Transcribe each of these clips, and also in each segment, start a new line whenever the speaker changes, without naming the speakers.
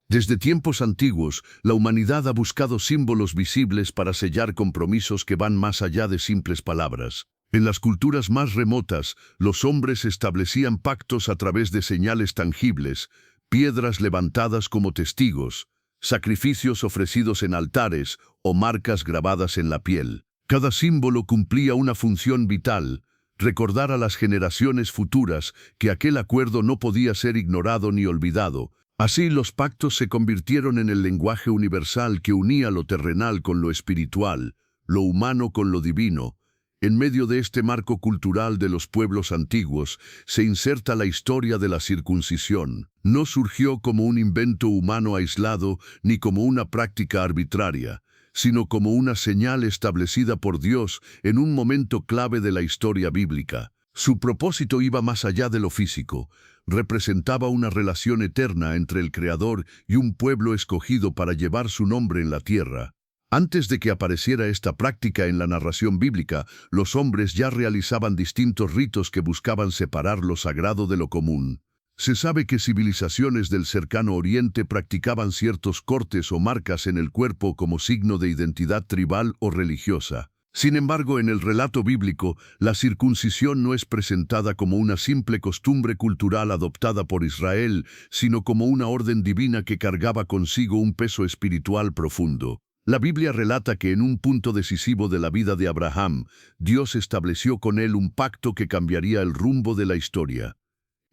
Desde tiempos antiguos, la humanidad ha buscado símbolos visibles para sellar compromisos que van más allá de simples palabras. En las culturas más remotas, los hombres establecían pactos a través de señales tangibles, piedras levantadas como testigos, sacrificios ofrecidos en altares o marcas grabadas en la piel. Cada símbolo cumplía una función vital: recordar a las generaciones futuras que aquel acuerdo no podía ser ignorado ni olvidado. Así, los pactos se convirtieron en el lenguaje universal que unía lo terrenal con lo espiritual, lo humano con lo divino. En medio de este marco cultural de los pueblos antiguos, se inserta la historia de la circuncisión. No surgió como un invento humano aislado ni como una práctica arbitraria, sino como una señal establecida por Dios en un momento clave de la historia bíblica. Su propósito iba más allá de lo físico. Representaba una relación eterna entre el Creador y un pueblo escogido para llevar su nombre en la tierra. Antes de que apareciera esta práctica en la narración bíblica, los hombres ya realizaban distintos ritos que buscaban separar lo sagrado de lo común. Se sabe que civilizaciones del cercano Oriente practicaban ciertos cortes o marcas en el cuerpo como signo de identidad tribal o religiosa. Sin embargo, en el relato bíblico, la circuncisión no es presentada como una simple costumbre cultural adoptada por Israel, sino como una orden divina que cargaba consigo un peso espiritual profundo. La Biblia relata que en un punto decisivo de la vida de Abraham, Dios estableció con él un pacto que cambiaría el rumbo de la historia.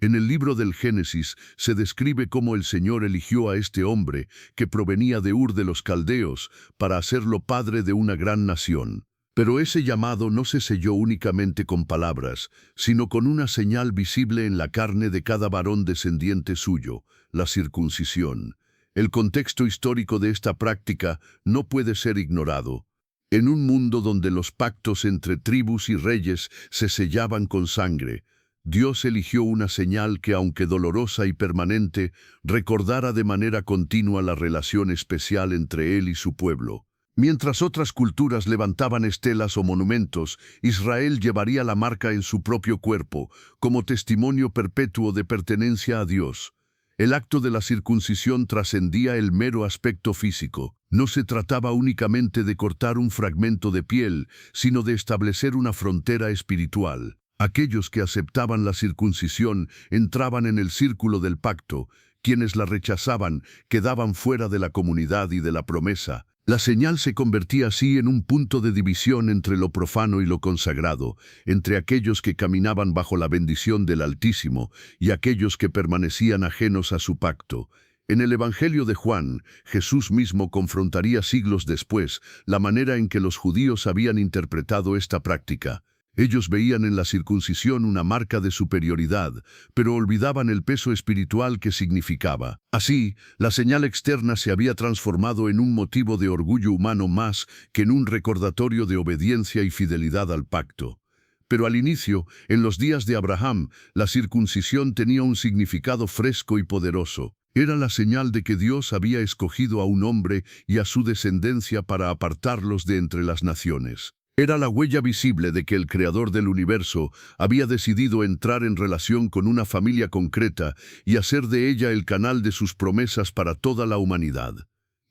En el libro del Génesis se describe cómo el Señor eligió a este hombre, que provenía de Ur de los Caldeos, para hacerlo padre de una gran nación. Pero ese llamado no se selló únicamente con palabras, sino con una señal visible en la carne de cada varón descendiente suyo: la circuncisión. El contexto histórico de esta práctica no puede ser ignorado. En un mundo donde los pactos entre tribus y reyes se sellaban con sangre, Dios eligió una señal que, aunque dolorosa y permanente, recordara de manera continua la relación especial entre Él y su pueblo. Mientras otras culturas levantaban estelas o monumentos, Israel llevaría la marca en su propio cuerpo, como testimonio perpetuo de pertenencia a Dios. El acto de la circuncisión trascendía el mero aspecto físico. No se trataba únicamente de cortar un fragmento de piel, sino de establecer una frontera espiritual. Aquellos que aceptaban la circuncisión entraban en el círculo del pacto. Quienes la rechazaban quedaban fuera de la comunidad y de la promesa. La señal se convertía así en un punto de división entre lo profano y lo consagrado, entre aquellos que caminaban bajo la bendición del Altísimo y aquellos que permanecían ajenos a su pacto. En el Evangelio de Juan, Jesús mismo confrontaría siglos después la manera en que los judíos habían interpretado esta práctica. Ellos veían en la circuncisión una marca de superioridad, pero olvidaban el peso espiritual que significaba. Así, la señal externa se había transformado en un motivo de orgullo humano más que en un recordatorio de obediencia y fidelidad al pacto. Pero al inicio, en los días de Abraham, la circuncisión tenía un significado fresco y poderoso. Era la señal de que Dios había escogido a un hombre y a su descendencia para apartarlos de entre las naciones. Era la huella visible de que el Creador del universo había decidido entrar en relación con una familia concreta y hacer de ella el canal de sus promesas para toda la humanidad.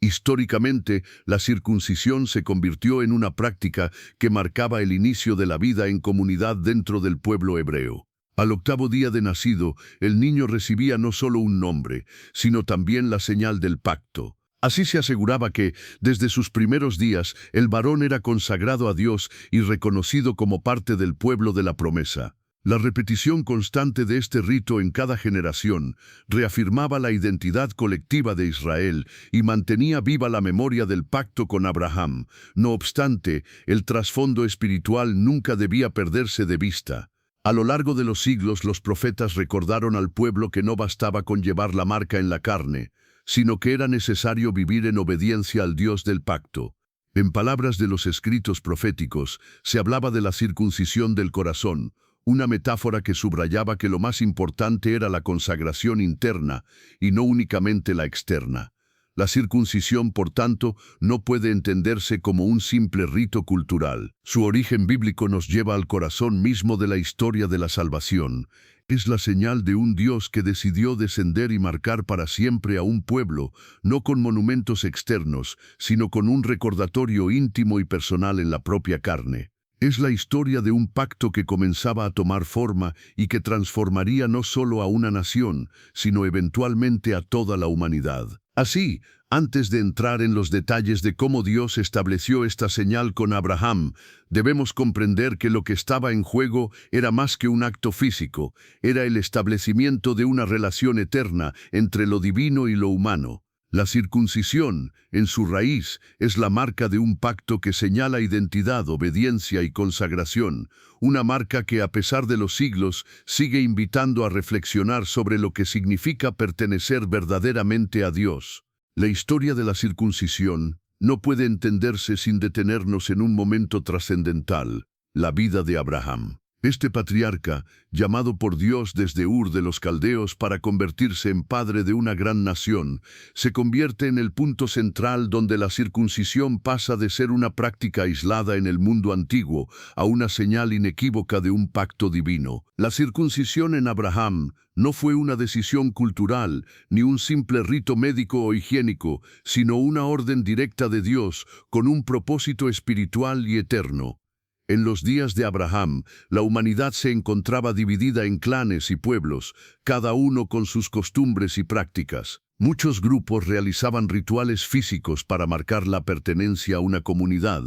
Históricamente, la circuncisión se convirtió en una práctica que marcaba el inicio de la vida en comunidad dentro del pueblo hebreo. Al octavo día de nacido, el niño recibía no solo un nombre, sino también la señal del pacto. Así se aseguraba que, desde sus primeros días, el varón era consagrado a Dios y reconocido como parte del pueblo de la promesa. La repetición constante de este rito en cada generación reafirmaba la identidad colectiva de Israel y mantenía viva la memoria del pacto con Abraham. No obstante, el trasfondo espiritual nunca debía perderse de vista. A lo largo de los siglos, los profetas recordaron al pueblo que no bastaba con llevar la marca en la carne, sino que era necesario vivir en obediencia al Dios del pacto. En palabras de los escritos proféticos, se hablaba de la circuncisión del corazón, una metáfora que subrayaba que lo más importante era la consagración interna y no únicamente la externa. La circuncisión, por tanto, no puede entenderse como un simple rito cultural. Su origen bíblico nos lleva al corazón mismo de la historia de la salvación. Es la señal de un Dios que decidió descender y marcar para siempre a un pueblo, no con monumentos externos, sino con un recordatorio íntimo y personal en la propia carne. Es la historia de un pacto que comenzaba a tomar forma y que transformaría no solo a una nación, sino eventualmente a toda la humanidad. Así, antes de entrar en los detalles de cómo Dios estableció esta señal con Abraham, debemos comprender que lo que estaba en juego era más que un acto físico, era el establecimiento de una relación eterna entre lo divino y lo humano. La circuncisión, en su raíz, es la marca de un pacto que señala identidad, obediencia y consagración, una marca que a pesar de los siglos sigue invitando a reflexionar sobre lo que significa pertenecer verdaderamente a Dios. La historia de la circuncisión no puede entenderse sin detenernos en un momento trascendental, la vida de Abraham. Este patriarca, llamado por Dios desde Ur de los Caldeos para convertirse en padre de una gran nación, se convierte en el punto central donde la circuncisión pasa de ser una práctica aislada en el mundo antiguo a una señal inequívoca de un pacto divino. La circuncisión en Abraham no fue una decisión cultural, ni un simple rito médico o higiénico, sino una orden directa de Dios con un propósito espiritual y eterno. En los días de Abraham, la humanidad se encontraba dividida en clanes y pueblos, cada uno con sus costumbres y prácticas. Muchos grupos realizaban rituales físicos para marcar la pertenencia a una comunidad.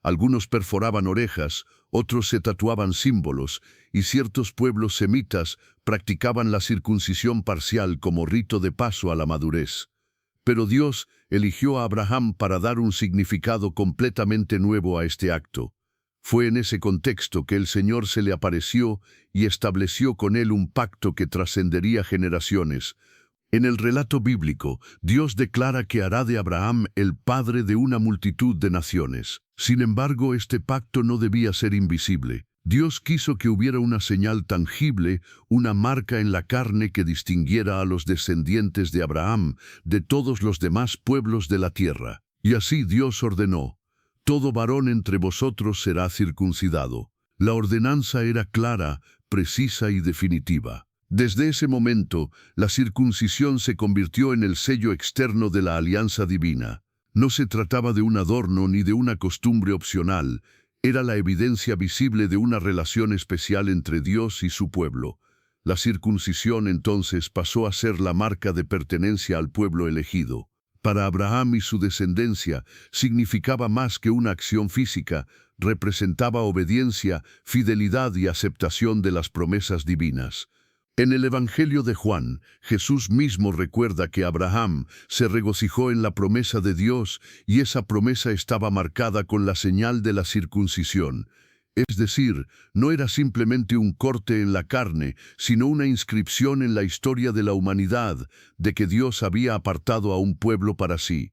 Algunos perforaban orejas, otros se tatuaban símbolos, y ciertos pueblos semitas practicaban la circuncisión parcial como rito de paso a la madurez. Pero Dios eligió a Abraham para dar un significado completamente nuevo a este acto. Fue en ese contexto que el Señor se le apareció y estableció con él un pacto que trascendería generaciones. En el relato bíblico, Dios declara que hará de Abraham el padre de una multitud de naciones. Sin embargo, este pacto no debía ser invisible. Dios quiso que hubiera una señal tangible, una marca en la carne que distinguiera a los descendientes de Abraham de todos los demás pueblos de la tierra. Y así Dios ordenó: todo varón entre vosotros será circuncidado. La ordenanza era clara, precisa y definitiva. Desde ese momento, la circuncisión se convirtió en el sello externo de la alianza divina. No se trataba de un adorno ni de una costumbre opcional, era la evidencia visible de una relación especial entre Dios y su pueblo. La circuncisión entonces pasó a ser la marca de pertenencia al pueblo elegido. Para Abraham y su descendencia, significaba más que una acción física, representaba obediencia, fidelidad y aceptación de las promesas divinas. En el Evangelio de Juan, Jesús mismo recuerda que Abraham se regocijó en la promesa de Dios y esa promesa estaba marcada con la señal de la circuncisión. Es decir, no era simplemente un corte en la carne, sino una inscripción en la historia de la humanidad, de que Dios había apartado a un pueblo para sí.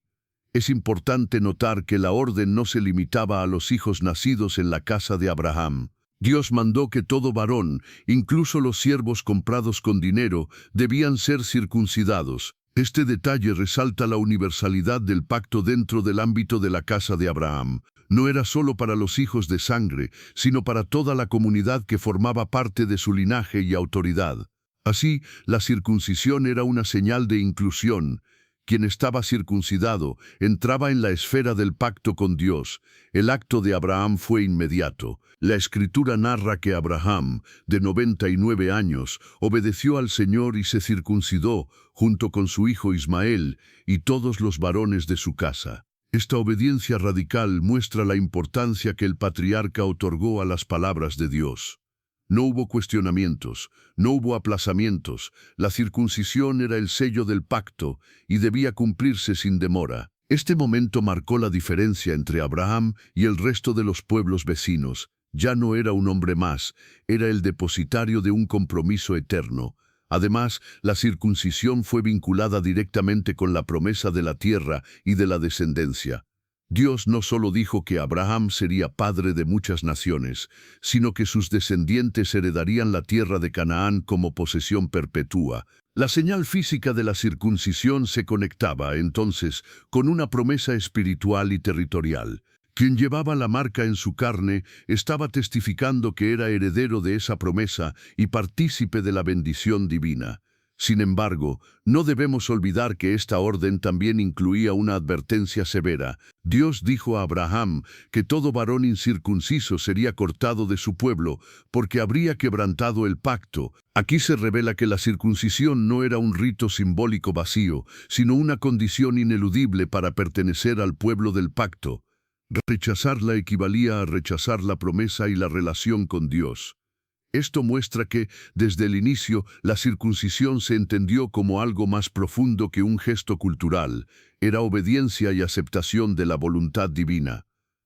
Es importante notar que la orden no se limitaba a los hijos nacidos en la casa de Abraham. Dios mandó que todo varón, incluso los siervos comprados con dinero, debían ser circuncidados. Este detalle resalta la universalidad del pacto dentro del ámbito de la casa de Abraham. No era solo para los hijos de sangre, sino para toda la comunidad que formaba parte de su linaje y autoridad. Así, la circuncisión era una señal de inclusión. Quien estaba circuncidado entraba en la esfera del pacto con Dios. El acto de Abraham fue inmediato. La Escritura narra que Abraham, de 99 años, obedeció al Señor y se circuncidó, junto con su hijo Ismael y todos los varones de su casa. Esta obediencia radical muestra la importancia que el patriarca otorgó a las palabras de Dios. No hubo cuestionamientos, no hubo aplazamientos. La circuncisión era el sello del pacto y debía cumplirse sin demora. Este momento marcó la diferencia entre Abraham y el resto de los pueblos vecinos. Ya no era un hombre más, era el depositario de un compromiso eterno. Además, la circuncisión fue vinculada directamente con la promesa de la tierra y de la descendencia. Dios no solo dijo que Abraham sería padre de muchas naciones, sino que sus descendientes heredarían la tierra de Canaán como posesión perpetua. La señal física de la circuncisión se conectaba, entonces, con una promesa espiritual y territorial. Quien llevaba la marca en su carne estaba testificando que era heredero de esa promesa y partícipe de la bendición divina. Sin embargo, no debemos olvidar que esta orden también incluía una advertencia severa. Dios dijo a Abraham que todo varón incircunciso sería cortado de su pueblo, porque habría quebrantado el pacto. Aquí se revela que la circuncisión no era un rito simbólico vacío, sino una condición ineludible para pertenecer al pueblo del pacto. Rechazarla equivalía a rechazar la promesa y la relación con Dios. Esto muestra que, desde el inicio, la circuncisión se entendió como algo más profundo que un gesto cultural. Era obediencia y aceptación de la voluntad divina.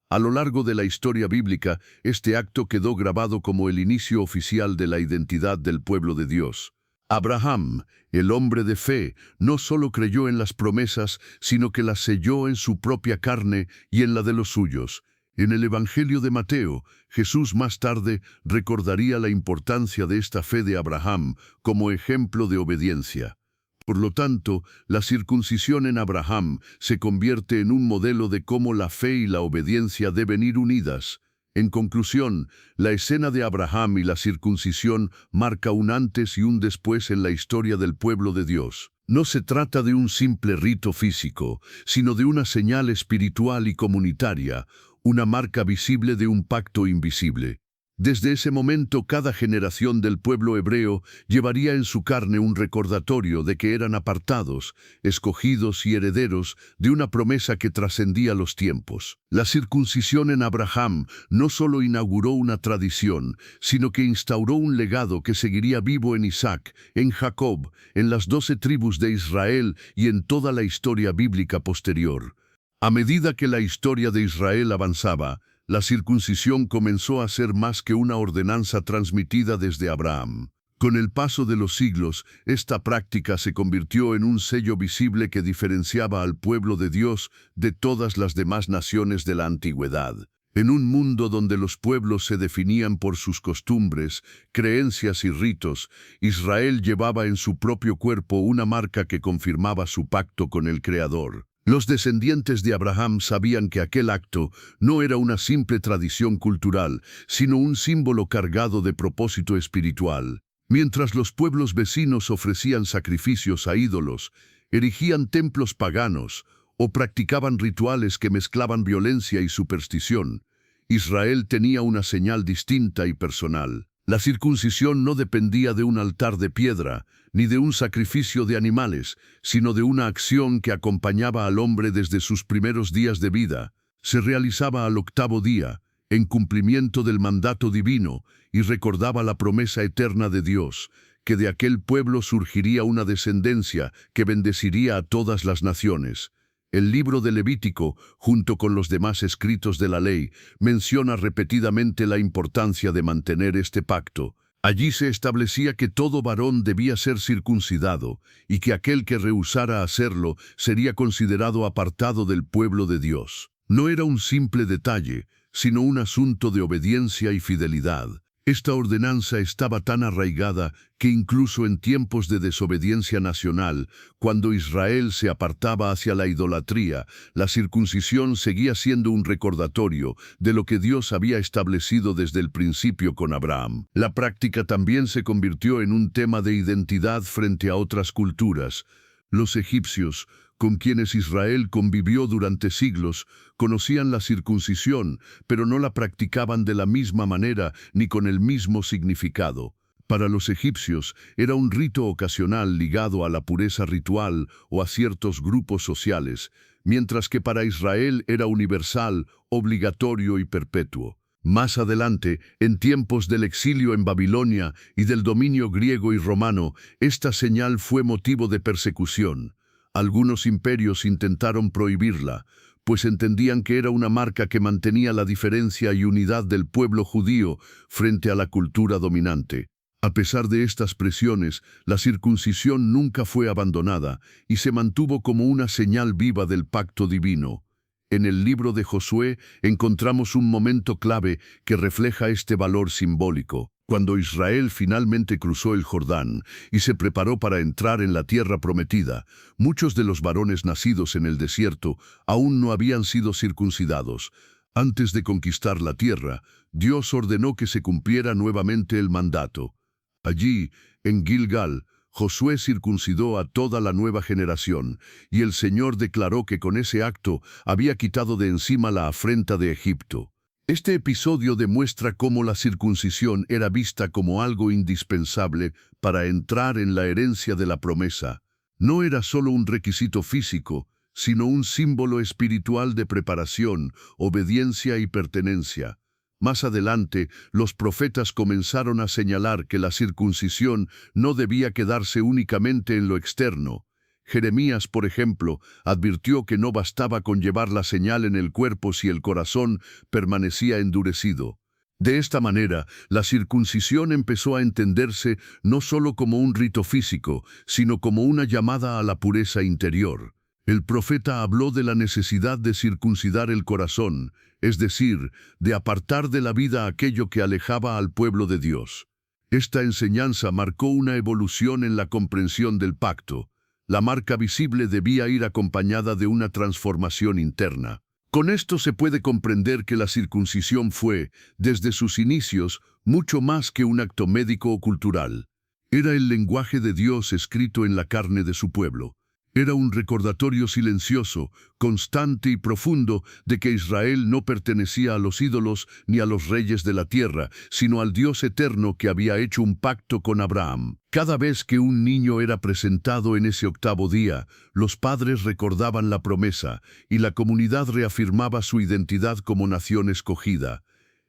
A lo largo de la historia bíblica, este acto quedó grabado como el inicio oficial de la identidad del pueblo de Dios. Abraham, el hombre de fe, no solo creyó en las promesas, sino que las selló en su propia carne y en la de los suyos. En el Evangelio de Mateo, Jesús más tarde recordaría la importancia de esta fe de Abraham como ejemplo de obediencia. Por lo tanto, la circuncisión en Abraham se convierte en un modelo de cómo la fe y la obediencia deben ir unidas. En conclusión, la escena de Abraham y la circuncisión marca un antes y un después en la historia del pueblo de Dios. No se trata de un simple rito físico, sino de una señal espiritual y comunitaria, una marca visible de un pacto invisible. Desde ese momento, cada generación del pueblo hebreo llevaría en su carne un recordatorio de que eran apartados, escogidos y herederos de una promesa que trascendía los tiempos. La circuncisión en Abraham no solo inauguró una tradición, sino que instauró un legado que seguiría vivo en Isaac, en Jacob, en las 12 tribus de Israel y en toda la historia bíblica posterior. A medida que la historia de Israel avanzaba, la circuncisión comenzó a ser más que una ordenanza transmitida desde Abraham. Con el paso de los siglos, esta práctica se convirtió en un sello visible que diferenciaba al pueblo de Dios de todas las demás naciones de la antigüedad. En un mundo donde los pueblos se definían por sus costumbres, creencias y ritos, Israel llevaba en su propio cuerpo una marca que confirmaba su pacto con el Creador. Los descendientes de Abraham sabían que aquel acto no era una simple tradición cultural, sino un símbolo cargado de propósito espiritual. Mientras los pueblos vecinos ofrecían sacrificios a ídolos, erigían templos paganos o practicaban rituales que mezclaban violencia y superstición, Israel tenía una señal distinta y personal. La circuncisión no dependía de un altar de piedra, ni de un sacrificio de animales, sino de una acción que acompañaba al hombre desde sus primeros días de vida. Se realizaba al 8º día, en cumplimiento del mandato divino, y recordaba la promesa eterna de Dios, que de aquel pueblo surgiría una descendencia que bendeciría a todas las naciones. El libro de Levítico, junto con los demás escritos de la ley, menciona repetidamente la importancia de mantener este pacto. Allí se establecía que todo varón debía ser circuncidado y que aquel que rehusara hacerlo sería considerado apartado del pueblo de Dios. No era un simple detalle, sino un asunto de obediencia y fidelidad. Esta ordenanza estaba tan arraigada que incluso en tiempos de desobediencia nacional, cuando Israel se apartaba hacia la idolatría, la circuncisión seguía siendo un recordatorio de lo que Dios había establecido desde el principio con Abraham. La práctica también se convirtió en un tema de identidad frente a otras culturas. Los egipcios, con quienes Israel convivió durante siglos, conocían la circuncisión, pero no la practicaban de la misma manera ni con el mismo significado. Para los egipcios era un rito ocasional ligado a la pureza ritual o a ciertos grupos sociales, mientras que para Israel era universal, obligatorio y perpetuo. Más adelante, en tiempos del exilio en Babilonia y del dominio griego y romano, esta señal fue motivo de persecución. Algunos imperios intentaron prohibirla, pues entendían que era una marca que mantenía la diferencia y unidad del pueblo judío frente a la cultura dominante. A pesar de estas presiones, la circuncisión nunca fue abandonada y se mantuvo como una señal viva del pacto divino. En el libro de Josué encontramos un momento clave que refleja este valor simbólico. Cuando Israel finalmente cruzó el Jordán y se preparó para entrar en la tierra prometida, muchos de los varones nacidos en el desierto aún no habían sido circuncidados. Antes de conquistar la tierra, Dios ordenó que se cumpliera nuevamente el mandato. Allí, en Gilgal, Josué circuncidó a toda la nueva generación, y el Señor declaró que con ese acto había quitado de encima la afrenta de Egipto. Este episodio demuestra cómo la circuncisión era vista como algo indispensable para entrar en la herencia de la promesa. No era solo un requisito físico, sino un símbolo espiritual de preparación, obediencia y pertenencia. Más adelante, los profetas comenzaron a señalar que la circuncisión no debía quedarse únicamente en lo externo. Jeremías, por ejemplo, advirtió que no bastaba con llevar la señal en el cuerpo si el corazón permanecía endurecido. De esta manera, la circuncisión empezó a entenderse no solo como un rito físico, sino como una llamada a la pureza interior. El profeta habló de la necesidad de circuncidar el corazón, es decir, de apartar de la vida aquello que alejaba al pueblo de Dios. Esta enseñanza marcó una evolución en la comprensión del pacto. La marca visible debía ir acompañada de una transformación interna. Con esto se puede comprender que la circuncisión fue, desde sus inicios, mucho más que un acto médico o cultural. Era el lenguaje de Dios escrito en la carne de su pueblo. Era un recordatorio silencioso, constante y profundo de que Israel no pertenecía a los ídolos ni a los reyes de la tierra, sino al Dios eterno que había hecho un pacto con Abraham. Cada vez que un niño era presentado en ese octavo día, los padres recordaban la promesa y la comunidad reafirmaba su identidad como nación escogida.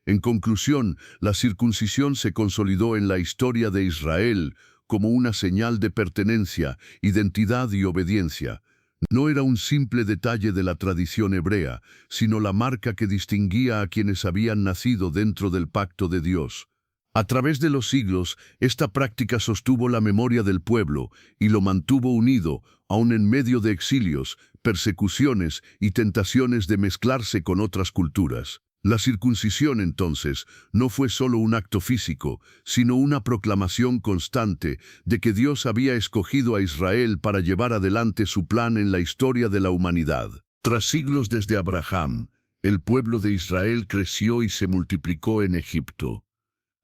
En conclusión, la circuncisión se consolidó en la historia de Israel como una señal de pertenencia, identidad y obediencia. No era un simple detalle de la tradición hebrea, sino la marca que distinguía a quienes habían nacido dentro del pacto de Dios. A través de los siglos, esta práctica sostuvo la memoria del pueblo y lo mantuvo unido, aun en medio de exilios, persecuciones y tentaciones de mezclarse con otras culturas. La circuncisión, entonces, no fue solo un acto físico, sino una proclamación constante de que Dios había escogido a Israel para llevar adelante su plan en la historia de la humanidad. Tras siglos desde Abraham, el pueblo de Israel creció y se multiplicó en Egipto.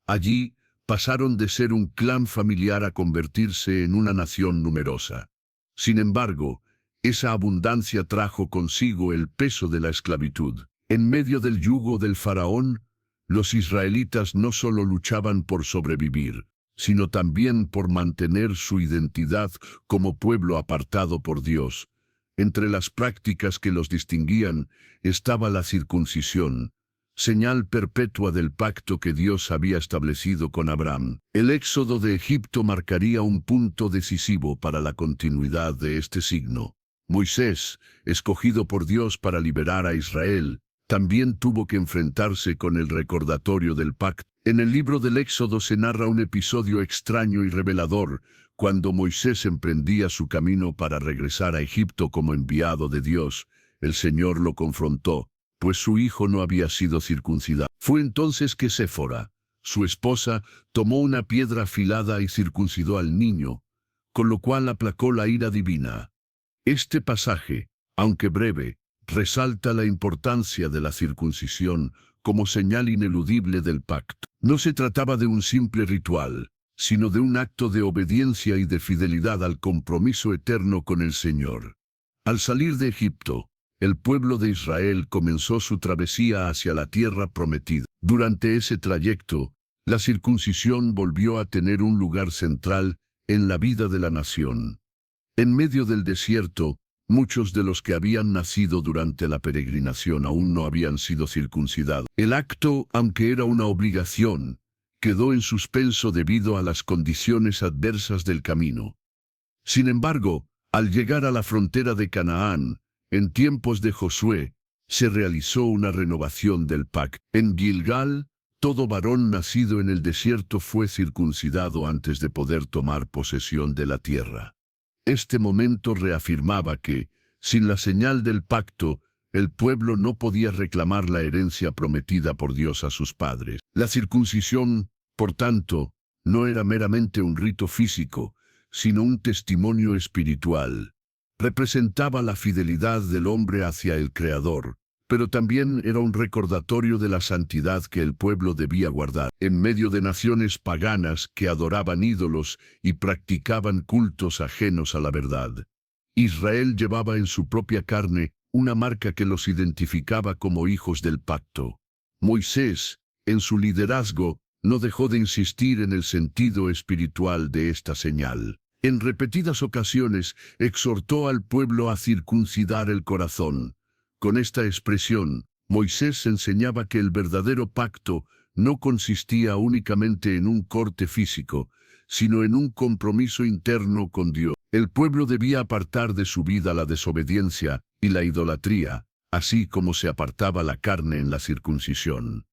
Allí pasaron de ser un clan familiar a convertirse en una nación numerosa. Sin embargo, esa abundancia trajo consigo el peso de la esclavitud. En medio del yugo del faraón, los israelitas no solo luchaban por sobrevivir, sino también por mantener su identidad como pueblo apartado por Dios. Entre las prácticas que los distinguían estaba la circuncisión, señal perpetua del pacto que Dios había establecido con Abraham. El éxodo de Egipto marcaría un punto decisivo para la continuidad de este signo. Moisés, escogido por Dios para liberar a Israel, también tuvo que enfrentarse con el recordatorio del pacto. En el libro del Éxodo se narra un episodio extraño y revelador, cuando Moisés emprendía su camino para regresar a Egipto como enviado de Dios. El Señor lo confrontó, pues su hijo no había sido circuncidado. Fue entonces que Séfora, su esposa, tomó una piedra afilada y circuncidó al niño, con lo cual aplacó la ira divina. Este pasaje, aunque breve, resalta la importancia de la circuncisión como señal ineludible del pacto. No se trataba de un simple ritual, sino de un acto de obediencia y de fidelidad al compromiso eterno con el Señor. Al salir de Egipto, el pueblo de Israel comenzó su travesía hacia la tierra prometida. Durante ese trayecto, la circuncisión volvió a tener un lugar central en la vida de la nación. En medio del desierto, muchos de los que habían nacido durante la peregrinación aún no habían sido circuncidados. El acto, aunque era una obligación, quedó en suspenso debido a las condiciones adversas del camino. Sin embargo, al llegar a la frontera de Canaán, en tiempos de Josué, se realizó una renovación del pacto. En Gilgal, todo varón nacido en el desierto fue circuncidado antes de poder tomar posesión de la tierra. Este momento reafirmaba que, sin la señal del pacto, el pueblo no podía reclamar la herencia prometida por Dios a sus padres. La circuncisión, por tanto, no era meramente un rito físico, sino un testimonio espiritual. Representaba la fidelidad del hombre hacia el Creador, pero también era un recordatorio de la santidad que el pueblo debía guardar. En medio de naciones paganas que adoraban ídolos y practicaban cultos ajenos a la verdad, Israel llevaba en su propia carne una marca que los identificaba como hijos del pacto. Moisés, en su liderazgo, no dejó de insistir en el sentido espiritual de esta señal. En repetidas ocasiones exhortó al pueblo a circuncidar el corazón. Con esta expresión, Moisés enseñaba que el verdadero pacto no consistía únicamente en un corte físico, sino en un compromiso interno con Dios. El pueblo debía apartar de su vida la desobediencia y la idolatría, así como se apartaba la carne en la circuncisión.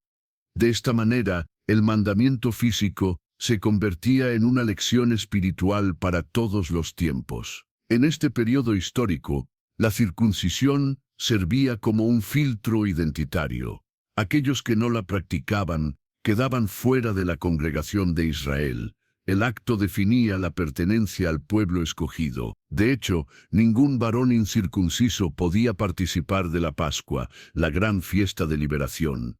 De esta manera, el mandamiento físico se convertía en una lección espiritual para todos los tiempos. En este periodo histórico, la circuncisión servía como un filtro identitario. Aquellos que no la practicaban quedaban fuera de la congregación de Israel. El acto definía la pertenencia al pueblo escogido. De hecho, ningún varón incircunciso podía participar de la Pascua, la gran fiesta de liberación.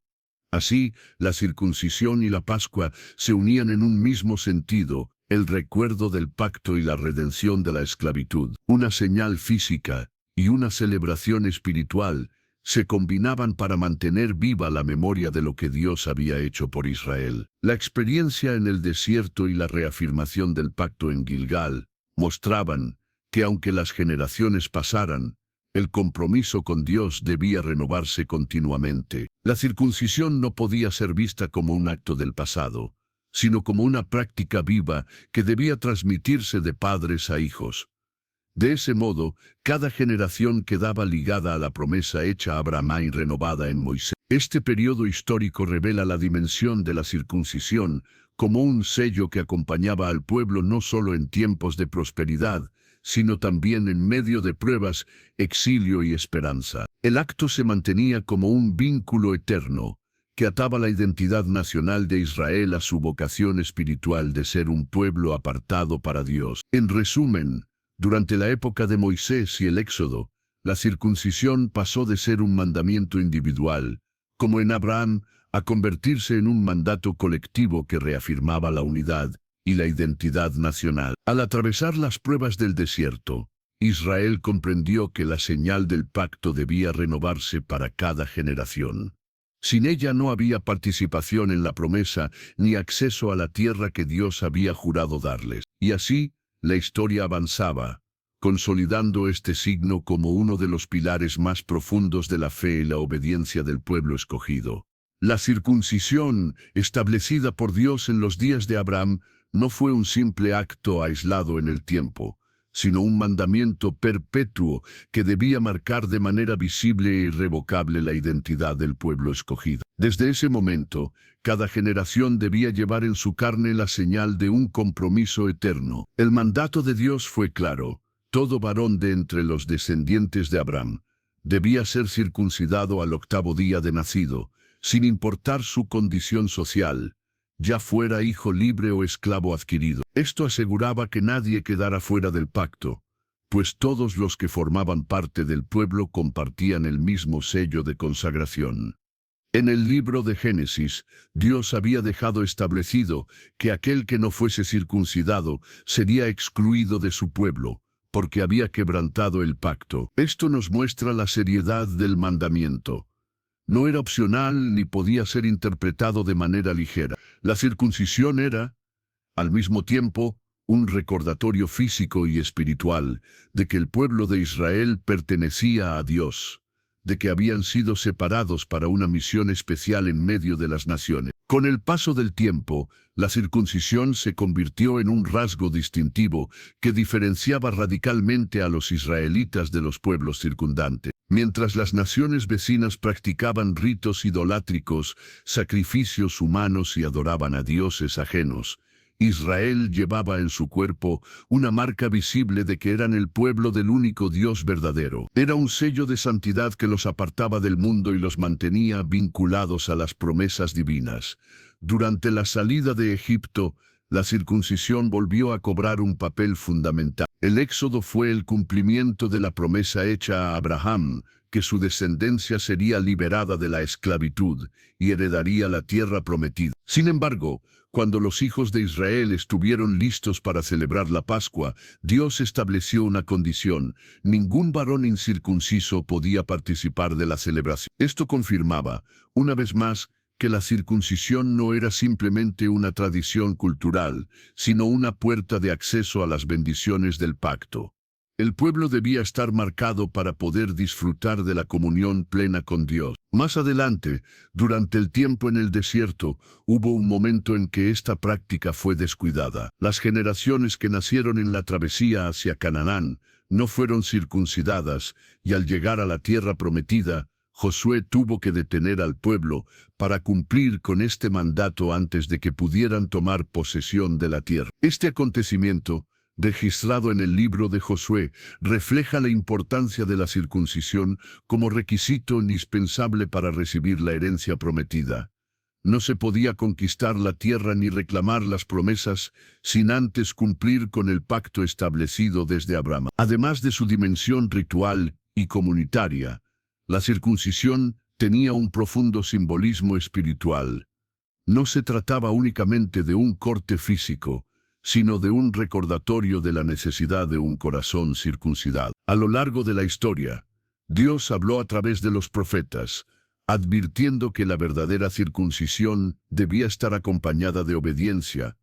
Así, la circuncisión y la Pascua se unían en un mismo sentido, el recuerdo del pacto y la redención de la esclavitud. Una señal física y una celebración espiritual se combinaban para mantener viva la memoria de lo que Dios había hecho por Israel. La experiencia en el desierto y la reafirmación del pacto en Gilgal mostraban que aunque las generaciones pasaran, el compromiso con Dios debía renovarse continuamente. La circuncisión no podía ser vista como un acto del pasado, sino como una práctica viva que debía transmitirse de padres a hijos. De ese modo, cada generación quedaba ligada a la promesa hecha a Abraham y renovada en Moisés. Este periodo histórico revela la dimensión de la circuncisión como un sello que acompañaba al pueblo no solo en tiempos de prosperidad, sino también en medio de pruebas, exilio y esperanza. El acto se mantenía como un vínculo eterno, que ataba la identidad nacional de Israel a su vocación espiritual de ser un pueblo apartado para Dios. En resumen, durante la época de Moisés y el Éxodo, la circuncisión pasó de ser un mandamiento individual, como en Abraham, a convertirse en un mandato colectivo que reafirmaba la unidad y la identidad nacional. Al atravesar las pruebas del desierto, Israel comprendió que la señal del pacto debía renovarse para cada generación. Sin ella no había participación en la promesa ni acceso a la tierra que Dios había jurado darles. Y así, la historia avanzaba, consolidando este signo como uno de los pilares más profundos de la fe y la obediencia del pueblo escogido. La circuncisión, establecida por Dios en los días de Abraham, no fue un simple acto aislado en el tiempo, sino un mandamiento perpetuo que debía marcar de manera visible e irrevocable la identidad del pueblo escogido. Desde ese momento, cada generación debía llevar en su carne la señal de un compromiso eterno. El mandato de Dios fue claro: todo varón de entre los descendientes de Abraham debía ser circuncidado al 8º día de nacido, sin importar su condición social, ya fuera hijo libre o esclavo adquirido. Esto aseguraba que nadie quedara fuera del pacto, pues todos los que formaban parte del pueblo compartían el mismo sello de consagración. En el libro de Génesis, Dios había dejado establecido que aquel que no fuese circuncidado sería excluido de su pueblo, porque había quebrantado el pacto. Esto nos muestra la seriedad del mandamiento. No era opcional ni podía ser interpretado de manera ligera. La circuncisión era, al mismo tiempo, un recordatorio físico y espiritual de que el pueblo de Israel pertenecía a Dios, de que habían sido separados para una misión especial en medio de las naciones. Con el paso del tiempo, la circuncisión se convirtió en un rasgo distintivo que diferenciaba radicalmente a los israelitas de los pueblos circundantes. Mientras las naciones vecinas practicaban ritos idolátricos, sacrificios humanos y adoraban a dioses ajenos, Israel llevaba en su cuerpo una marca visible de que eran el pueblo del único Dios verdadero. Era un sello de santidad que los apartaba del mundo y los mantenía vinculados a las promesas divinas. Durante la salida de Egipto, la circuncisión volvió a cobrar un papel fundamental. El éxodo fue el cumplimiento de la promesa hecha a Abraham, que su descendencia sería liberada de la esclavitud y heredaría la tierra prometida. Sin embargo, cuando los hijos de Israel estuvieron listos para celebrar la Pascua, Dios estableció una condición: ningún varón incircunciso podía participar de la celebración. Esto confirmaba, una vez más, que la circuncisión no era simplemente una tradición cultural, sino una puerta de acceso a las bendiciones del pacto. El pueblo debía estar marcado para poder disfrutar de la comunión plena con Dios. Más adelante, durante el tiempo en el desierto, hubo un momento en que esta práctica fue descuidada. Las generaciones que nacieron en la travesía hacia Canaán no fueron circuncidadas, y al llegar a la tierra prometida, Josué tuvo que detener al pueblo para cumplir con este mandato antes de que pudieran tomar posesión de la tierra. Este acontecimiento, registrado en el libro de Josué, refleja la importancia de la circuncisión como requisito indispensable para recibir la herencia prometida. No se podía conquistar la tierra ni reclamar las promesas sin antes cumplir con el pacto establecido desde Abraham. Además de su dimensión ritual y comunitaria, la circuncisión tenía un profundo simbolismo espiritual. No se trataba únicamente de un corte físico, sino de un recordatorio de la necesidad de un corazón circuncidado. A lo largo de la historia, Dios habló a través de los profetas, advirtiendo que la verdadera circuncisión debía estar acompañada de obediencia,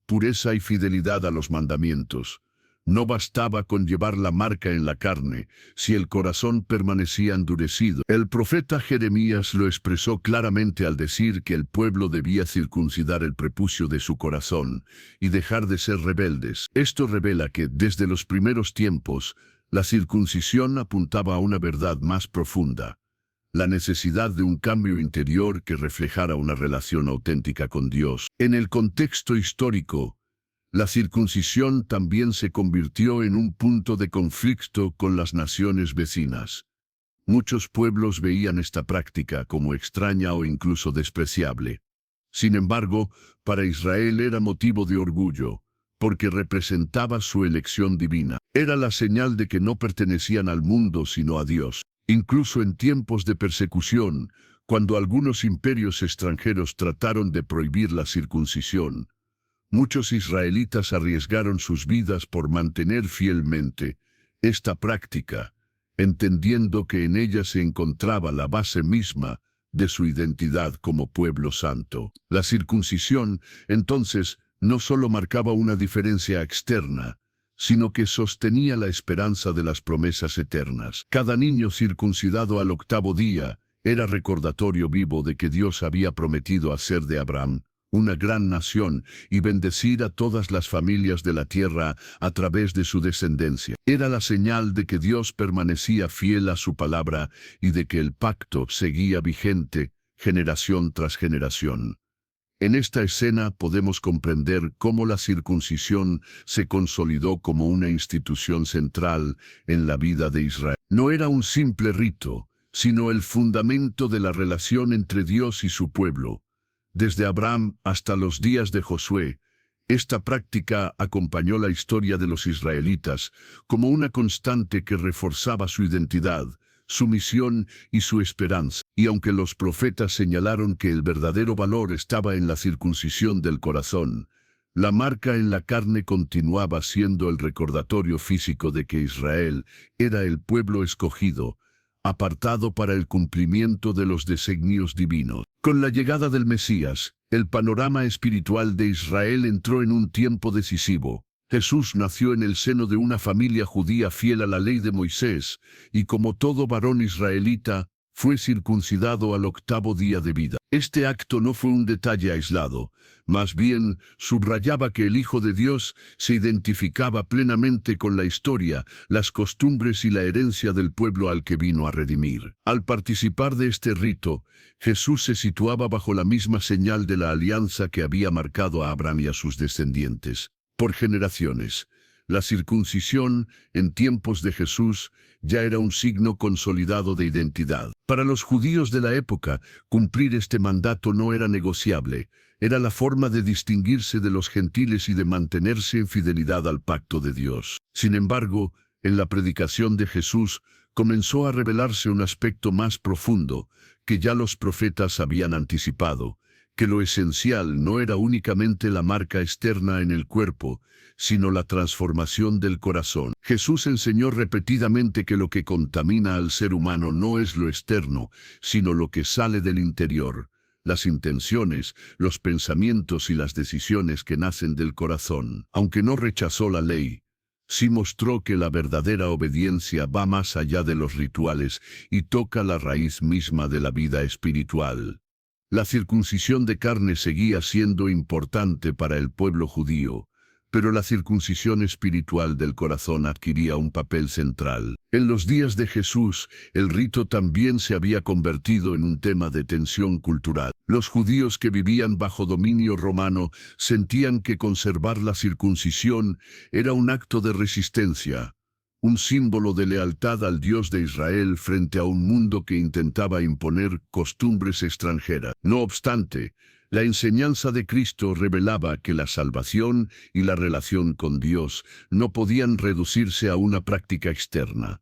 pureza y fidelidad a los mandamientos. No bastaba con llevar la marca en la carne, si el corazón permanecía endurecido. El profeta Jeremías lo expresó claramente al decir que el pueblo debía circuncidar el prepucio de su corazón y dejar de ser rebeldes. Esto revela que, desde los primeros tiempos, la circuncisión apuntaba a una verdad más profunda: la necesidad de un cambio interior que reflejara una relación auténtica con Dios. En el contexto histórico, la circuncisión también se convirtió en un punto de conflicto con las naciones vecinas. Muchos pueblos veían esta práctica como extraña o incluso despreciable. Sin embargo, para Israel era motivo de orgullo, porque representaba su elección divina. Era la señal de que no pertenecían al mundo sino a Dios. Incluso en tiempos de persecución, cuando algunos imperios extranjeros trataron de prohibir la circuncisión, muchos israelitas arriesgaron sus vidas por mantener fielmente esta práctica, entendiendo que en ella se encontraba la base misma de su identidad como pueblo santo. La circuncisión, entonces, no solo marcaba una diferencia externa, sino que sostenía la esperanza de las promesas eternas. Cada niño circuncidado al 8º día era recordatorio vivo de que Dios había prometido hacer de Abraham una gran nación y bendecir a todas las familias de la tierra a través de su descendencia. Era la señal de que Dios permanecía fiel a su palabra y de que el pacto seguía vigente generación tras generación. En esta escena podemos comprender cómo la circuncisión se consolidó como una institución central en la vida de Israel. No era un simple rito, sino el fundamento de la relación entre Dios y su pueblo. Desde Abraham hasta los días de Josué, esta práctica acompañó la historia de los israelitas como una constante que reforzaba su identidad, su misión y su esperanza. Y aunque los profetas señalaron que el verdadero valor estaba en la circuncisión del corazón, la marca en la carne continuaba siendo el recordatorio físico de que Israel era el pueblo escogido, apartado para el cumplimiento de los designios divinos. Con la llegada del Mesías, el panorama espiritual de Israel entró en un tiempo decisivo. Jesús nació en el seno de una familia judía fiel a la ley de Moisés, y como todo varón israelita, fue circuncidado al 8º día de vida. Este acto no fue un detalle aislado, más bien subrayaba que el Hijo de Dios se identificaba plenamente con la historia, las costumbres y la herencia del pueblo al que vino a redimir. Al participar de este rito, Jesús se situaba bajo la misma señal de la alianza que había marcado a Abraham y a sus descendientes. Por generaciones, La circuncisión, en tiempos de Jesús, ya era un signo consolidado de identidad. Para los judíos de la época, cumplir este mandato no era negociable. Era la forma de distinguirse de los gentiles y de mantenerse en fidelidad al pacto de Dios. Sin embargo, en la predicación de Jesús, comenzó a revelarse un aspecto más profundo, que ya los profetas habían anticipado, que lo esencial no era únicamente la marca externa en el cuerpo, sino la transformación del corazón. Jesús enseñó repetidamente que lo que contamina al ser humano no es lo externo, sino lo que sale del interior, las intenciones, los pensamientos y las decisiones que nacen del corazón. Aunque no rechazó la ley, sí mostró que la verdadera obediencia va más allá de los rituales y toca la raíz misma de la vida espiritual. La circuncisión de carne seguía siendo importante para el pueblo judío, pero la circuncisión espiritual del corazón adquiría un papel central. En los días de Jesús, el rito también se había convertido en un tema de tensión cultural. Los judíos que vivían bajo dominio romano sentían que conservar la circuncisión era un acto de resistencia, un símbolo de lealtad al Dios de Israel frente a un mundo que intentaba imponer costumbres extranjeras. No obstante, la enseñanza de Cristo revelaba que la salvación y la relación con Dios no podían reducirse a una práctica externa.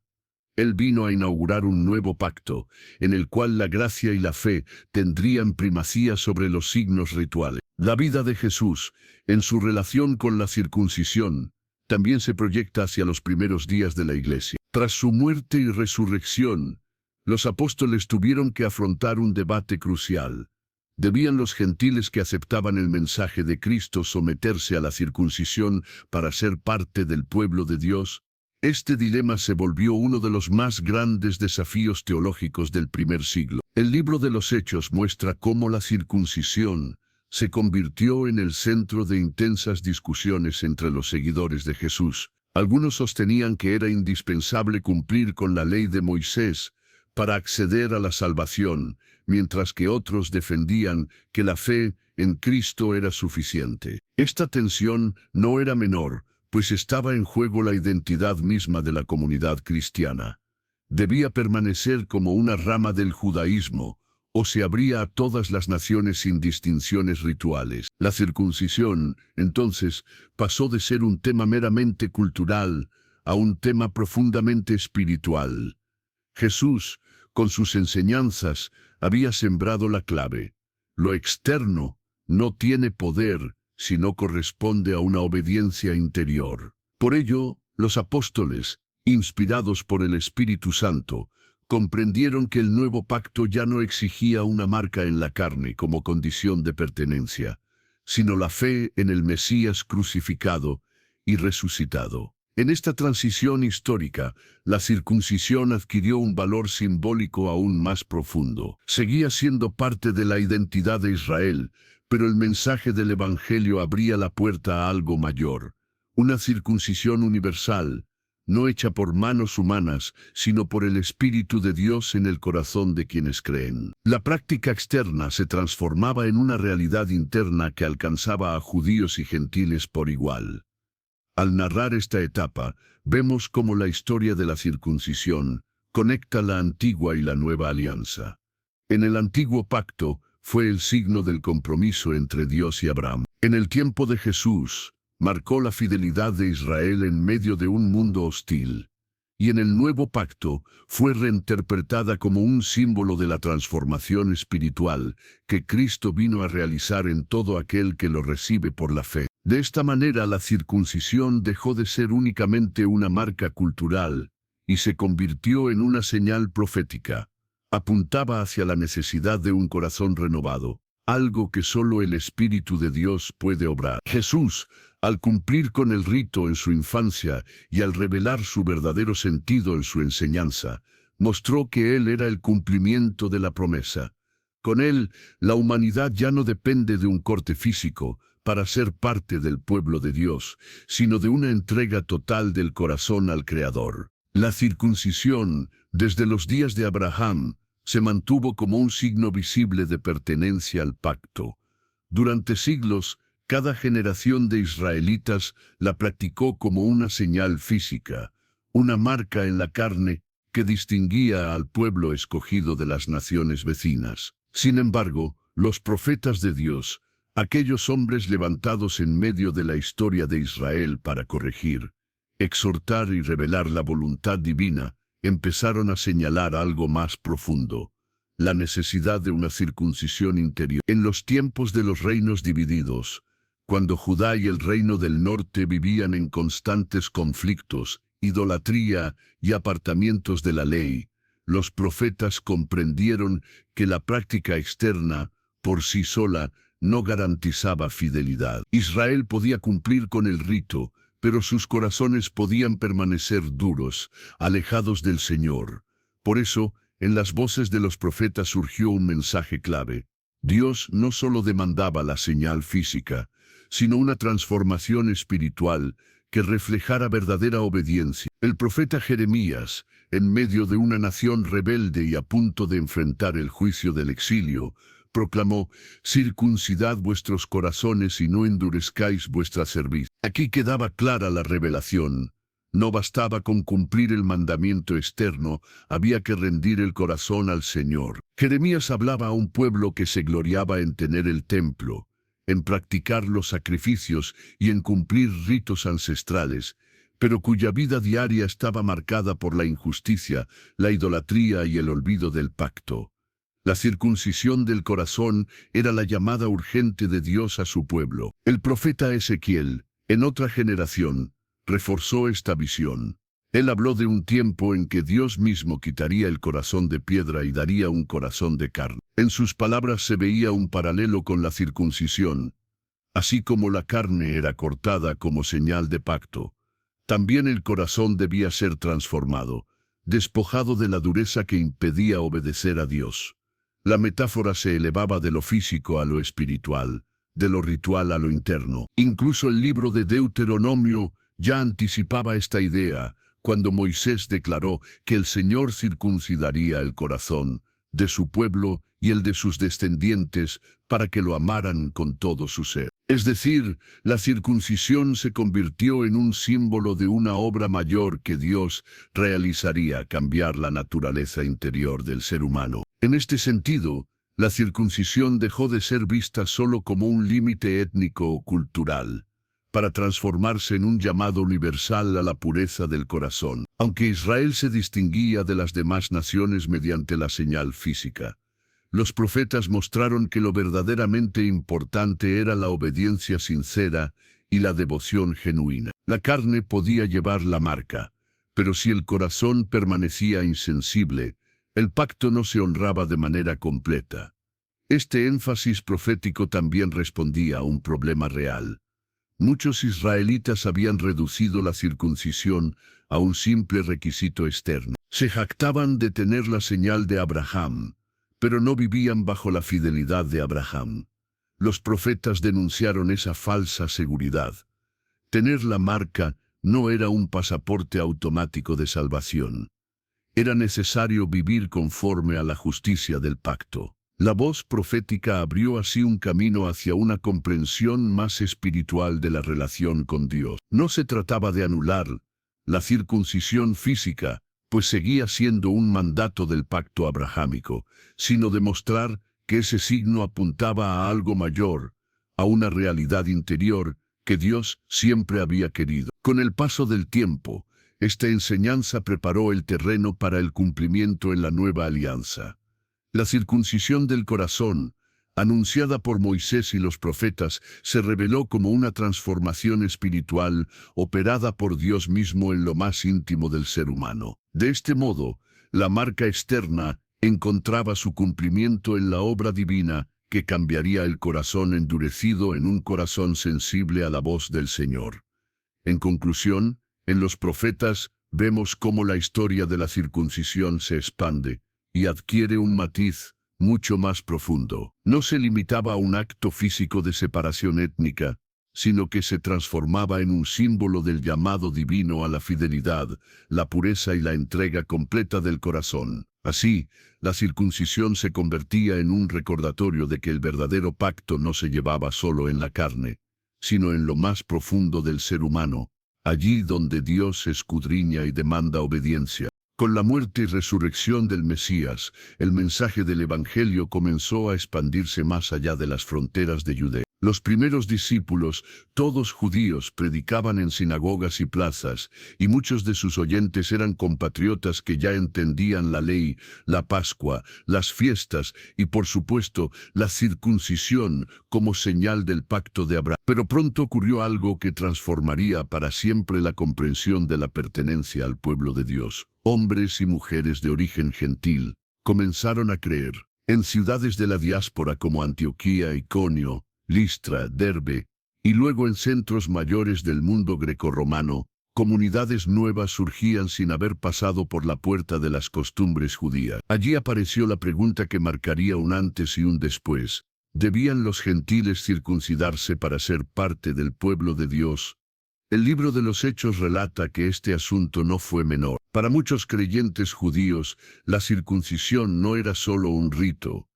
Él vino a inaugurar un nuevo pacto, en el cual la gracia y la fe tendrían primacía sobre los signos rituales. La vida de Jesús, en su relación con la circuncisión, también se proyecta hacia los primeros días de la Iglesia. Tras su muerte y resurrección, los apóstoles tuvieron que afrontar un debate crucial. ¿Debían los gentiles que aceptaban el mensaje de Cristo someterse a la circuncisión para ser parte del pueblo de Dios? Este dilema se volvió uno de los más grandes desafíos teológicos del primer siglo. El libro de los Hechos muestra cómo la circuncisión se convirtió en el centro de intensas discusiones entre los seguidores de Jesús. Algunos sostenían que era indispensable cumplir con la ley de Moisés para acceder a la salvación, mientras que otros defendían que la fe en Cristo era suficiente. Esta tensión no era menor, pues estaba en juego la identidad misma de la comunidad cristiana. Debía permanecer como una rama del judaísmo, o se abría a todas las naciones sin distinciones rituales. La circuncisión, entonces, pasó de ser un tema meramente cultural a un tema profundamente espiritual. Jesús, con sus enseñanzas, había sembrado la clave. Lo externo no tiene poder si no corresponde a una obediencia interior. Por ello, los apóstoles, inspirados por el Espíritu Santo, comprendieron que el nuevo pacto ya no exigía una marca en la carne como condición de pertenencia, sino la fe en el Mesías crucificado y resucitado. En esta transición histórica, la circuncisión adquirió un valor simbólico aún más profundo. Seguía siendo parte de la identidad de Israel, pero el mensaje del Evangelio abría la puerta a algo mayor, una circuncisión universal, no hecha por manos humanas, sino por el Espíritu de Dios en el corazón de quienes creen. La práctica externa se transformaba en una realidad interna que alcanzaba a judíos y gentiles por igual. Al narrar esta etapa, vemos cómo la historia de la circuncisión conecta la antigua y la nueva alianza. En el antiguo pacto fue el signo del compromiso entre Dios y Abraham. En el tiempo de Jesús, marcó la fidelidad de Israel en medio de un mundo hostil, y en el nuevo pacto fue reinterpretada como un símbolo de la transformación espiritual que Cristo vino a realizar en todo aquel que lo recibe por la fe. De esta manera la circuncisión dejó de ser únicamente una marca cultural y se convirtió en una señal profética. Apuntaba hacia la necesidad de un corazón renovado, algo que solo el Espíritu de Dios puede obrar. Jesús, al cumplir con el rito en su infancia y al revelar su verdadero sentido en su enseñanza, mostró que Él era el cumplimiento de la promesa. Con Él, la humanidad ya no depende de un corte físico para ser parte del pueblo de Dios, sino de una entrega total del corazón al Creador. La circuncisión, desde los días de Abraham, se mantuvo como un signo visible de pertenencia al pacto. Durante siglos, Cada generación de israelitas la practicó como una señal física, una marca en la carne que distinguía al pueblo escogido de las naciones vecinas. Sin embargo, los profetas de Dios, aquellos hombres levantados en medio de la historia de Israel para corregir, exhortar y revelar la voluntad divina, empezaron a señalar algo más profundo: la necesidad de una circuncisión interior. En los tiempos de los reinos divididos, cuando Judá y el reino del norte vivían en constantes conflictos, idolatría y apartamientos de la ley, los profetas comprendieron que la práctica externa, por sí sola, no garantizaba fidelidad. Israel podía cumplir con el rito, pero sus corazones podían permanecer duros, alejados del Señor. Por eso, en las voces de los profetas surgió un mensaje clave. Dios no solo demandaba la señal física, sino una transformación espiritual que reflejara verdadera obediencia. El profeta Jeremías, en medio de una nación rebelde y a punto de enfrentar el juicio del exilio, proclamó: «Circuncidad vuestros corazones y no endurezcáis vuestra cerviz». Aquí quedaba clara la revelación. No bastaba con cumplir el mandamiento externo, había que rendir el corazón al Señor. Jeremías hablaba a un pueblo que se gloriaba en tener el templo, en practicar los sacrificios y en cumplir ritos ancestrales, pero cuya vida diaria estaba marcada por la injusticia, la idolatría y el olvido del pacto. La circuncisión del corazón era la llamada urgente de Dios a su pueblo. El profeta Ezequiel, en otra generación, reforzó esta visión. Él habló de un tiempo en que Dios mismo quitaría el corazón de piedra y daría un corazón de carne. En sus palabras se veía un paralelo con la circuncisión. Así como la carne era cortada como señal de pacto, también el corazón debía ser transformado, despojado de la dureza que impedía obedecer a Dios. La metáfora se elevaba de lo físico a lo espiritual, de lo ritual a lo interno. Incluso el libro de Deuteronomio ya anticipaba esta idea, cuando Moisés declaró que el Señor circuncidaría el corazón de su pueblo y el de sus descendientes para que lo amaran con todo su ser. Es decir, la circuncisión se convirtió en un símbolo de una obra mayor que Dios realizaría: cambiar la naturaleza interior del ser humano. En este sentido, la circuncisión dejó de ser vista solo como un límite étnico o cultural, para transformarse en un llamado universal a la pureza del corazón. Aunque Israel se distinguía de las demás naciones mediante la señal física, los profetas mostraron que lo verdaderamente importante era la obediencia sincera y la devoción genuina. La carne podía llevar la marca, pero si el corazón permanecía insensible, el pacto no se honraba de manera completa. Este énfasis profético también respondía a un problema real. Muchos israelitas habían reducido la circuncisión a un simple requisito externo. Se jactaban de tener la señal de Abraham, pero no vivían bajo la fidelidad de Abraham. Los profetas denunciaron esa falsa seguridad. Tener la marca no era un pasaporte automático de salvación. Era necesario vivir conforme a la justicia del pacto. La voz profética abrió así un camino hacia una comprensión más espiritual de la relación con Dios. No se trataba de anular la circuncisión física, pues seguía siendo un mandato del pacto abrahámico, sino de mostrar que ese signo apuntaba a algo mayor, a una realidad interior que Dios siempre había querido. Con el paso del tiempo, esta enseñanza preparó el terreno para el cumplimiento en la nueva alianza. La circuncisión del corazón, anunciada por Moisés y los profetas, se reveló como una transformación espiritual operada por Dios mismo en lo más íntimo del ser humano. De este modo, la marca externa encontraba su cumplimiento en la obra divina que cambiaría el corazón endurecido en un corazón sensible a la voz del Señor. En conclusión, en los profetas vemos cómo la historia de la circuncisión se expande y adquiere un matiz mucho más profundo. No se limitaba a un acto físico de separación étnica, sino que se transformaba en un símbolo del llamado divino a la fidelidad, la pureza y la entrega completa del corazón. Así, la circuncisión se convertía en un recordatorio de que el verdadero pacto no se llevaba solo en la carne, sino en lo más profundo del ser humano, allí donde Dios escudriña y demanda obediencia. Con la muerte y resurrección del Mesías, el mensaje del Evangelio comenzó a expandirse más allá de las fronteras de Judea. Los primeros discípulos, todos judíos, predicaban en sinagogas y plazas, y muchos de sus oyentes eran compatriotas que ya entendían la ley, la Pascua, las fiestas y, por supuesto, la circuncisión como señal del pacto de Abraham. Pero pronto ocurrió algo que transformaría para siempre la comprensión de la pertenencia al pueblo de Dios. Hombres y mujeres de origen gentil comenzaron a creer. En ciudades de la diáspora como Antioquía, Iconio, Listra, Derbe, y luego en centros mayores del mundo grecorromano, comunidades nuevas surgían sin haber pasado por la puerta de las costumbres judías. Allí apareció la pregunta que marcaría un antes y un después. ¿Debían los gentiles circuncidarse para ser parte del pueblo de Dios? El libro de los Hechos relata que este asunto no fue menor. Para muchos creyentes judíos, la circuncisión no era solo un rito,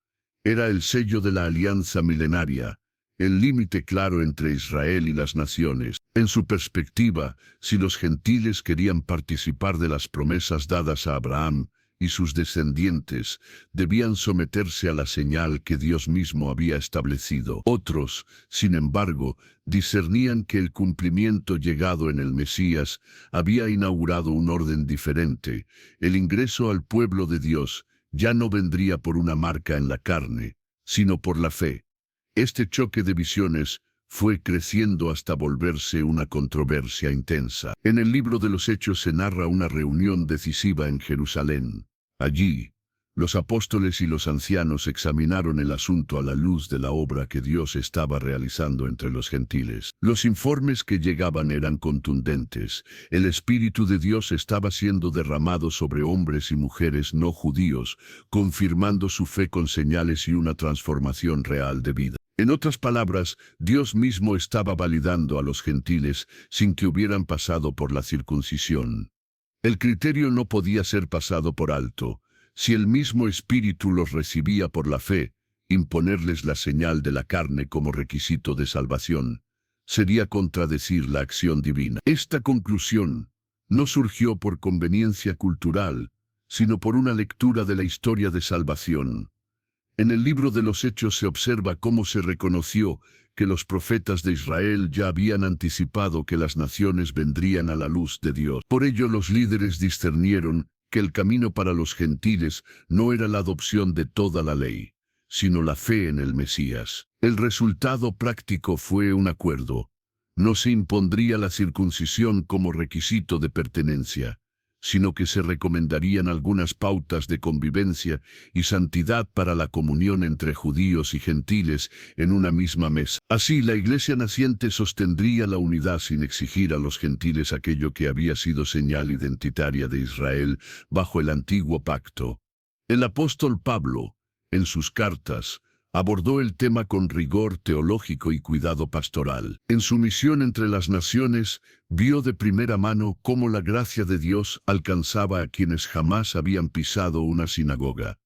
era el sello de la alianza milenaria, el límite claro entre Israel y las naciones. En su perspectiva, si los gentiles querían participar de las promesas dadas a Abraham y sus descendientes, debían someterse a la señal que Dios mismo había establecido. Otros, sin embargo, discernían que el cumplimiento llegado en el Mesías había inaugurado un orden diferente. El ingreso al pueblo de Dios ya no vendría por una marca en la carne, sino por la fe. Este choque de visiones fue creciendo hasta volverse una controversia intensa. En el libro de los Hechos se narra una reunión decisiva en Jerusalén. Allí, los apóstoles y los ancianos examinaron el asunto a la luz de la obra que Dios estaba realizando entre los gentiles. Los informes que llegaban eran contundentes. El Espíritu de Dios estaba siendo derramado sobre hombres y mujeres no judíos, confirmando su fe con señales y una transformación real de vida. En otras palabras, Dios mismo estaba validando a los gentiles sin que hubieran pasado por la circuncisión. El criterio no podía ser pasado por alto. Si el mismo Espíritu los recibía por la fe, imponerles la señal de la carne como requisito de salvación sería contradecir la acción divina. Esta conclusión no surgió por conveniencia cultural, sino por una lectura de la historia de salvación. En el libro de los Hechos se observa cómo se reconoció que los profetas de Israel ya habían anticipado que las naciones vendrían a la luz de Dios. Por ello los líderes discernieron que el camino para los gentiles no era la adopción de toda la ley, sino la fe en el Mesías. El resultado práctico fue un acuerdo. No se impondría la circuncisión como requisito de pertenencia, sino que se recomendarían algunas pautas de convivencia y santidad para la comunión entre judíos y gentiles en una misma mesa. Así, la iglesia naciente sostendría la unidad sin exigir a los gentiles aquello que había sido señal identitaria de Israel bajo el antiguo pacto. El apóstol Pablo, en sus cartas, abordó el tema con rigor teológico y cuidado pastoral. En su misión entre las naciones, vio de primera mano cómo la gracia de Dios alcanzaba a quienes jamás habían pisado una sinagoga.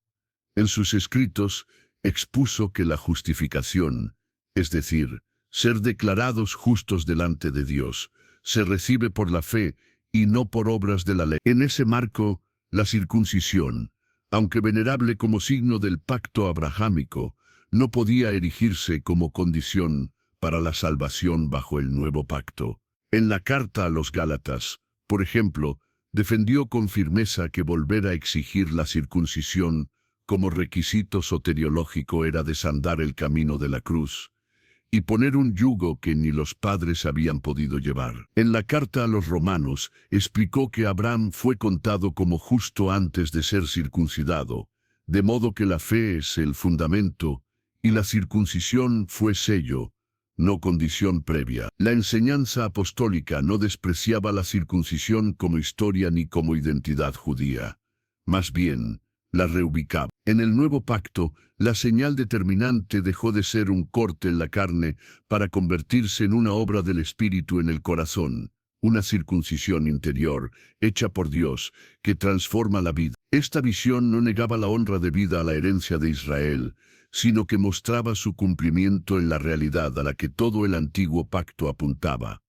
En sus escritos, expuso que la justificación, es decir, ser declarados justos delante de Dios, se recibe por la fe y no por obras de la ley. En ese marco, la circuncisión, aunque venerable como signo del pacto abrahámico, no podía erigirse como condición para la salvación bajo el nuevo pacto. En la carta a los Gálatas, por ejemplo, defendió con firmeza que volver a exigir la circuncisión como requisito soteriológico era desandar el camino de la cruz y poner un yugo que ni los padres habían podido llevar. En la carta a los Romanos, explicó que Abraham fue contado como justo antes de ser circuncidado, de modo que la fe es el fundamento y la circuncisión fue sello, no condición previa. La enseñanza apostólica no despreciaba la circuncisión como historia ni como identidad judía. Más bien, la reubicaba. En el nuevo pacto, la señal determinante dejó de ser un corte en la carne para convertirse en una obra del Espíritu en el corazón, una circuncisión interior, hecha por Dios, que transforma la vida. Esta visión no negaba la honra debida a la herencia de Israel, sino que mostraba su cumplimiento en la realidad a la que todo el antiguo pacto apuntaba.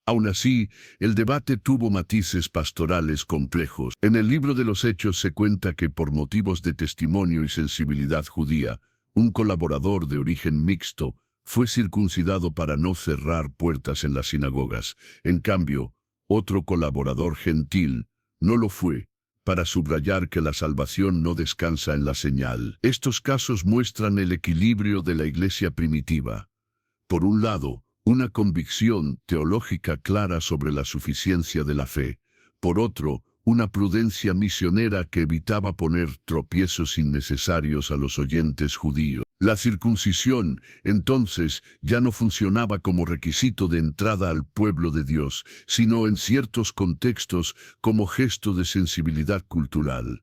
Aún así, el debate tuvo matices pastorales complejos. En el libro de los Hechos se cuenta que por motivos de testimonio y sensibilidad judía, un colaborador de origen mixto fue circuncidado para no cerrar puertas en las sinagogas. En cambio, otro colaborador gentil no lo fue, para subrayar que la salvación no descansa en la señal. Estos casos muestran el equilibrio de la iglesia primitiva. Por un lado, una convicción teológica clara sobre la suficiencia de la fe. Por otro, una prudencia misionera que evitaba poner tropiezos innecesarios a los oyentes judíos. La circuncisión, entonces, ya no funcionaba como requisito de entrada al pueblo de Dios, sino en ciertos contextos como gesto de sensibilidad cultural.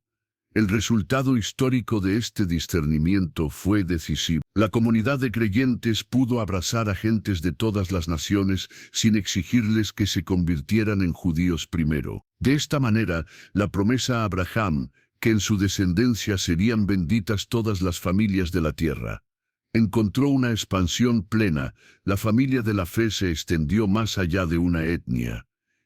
El resultado histórico de este discernimiento fue decisivo. La comunidad de creyentes pudo abrazar a gentes de todas las naciones sin exigirles que se convirtieran en judíos primero. De esta manera, la promesa a Abraham, que en su descendencia serían benditas todas las familias de la tierra, encontró una expansión plena. La familia de la fe se extendió más allá de una etnia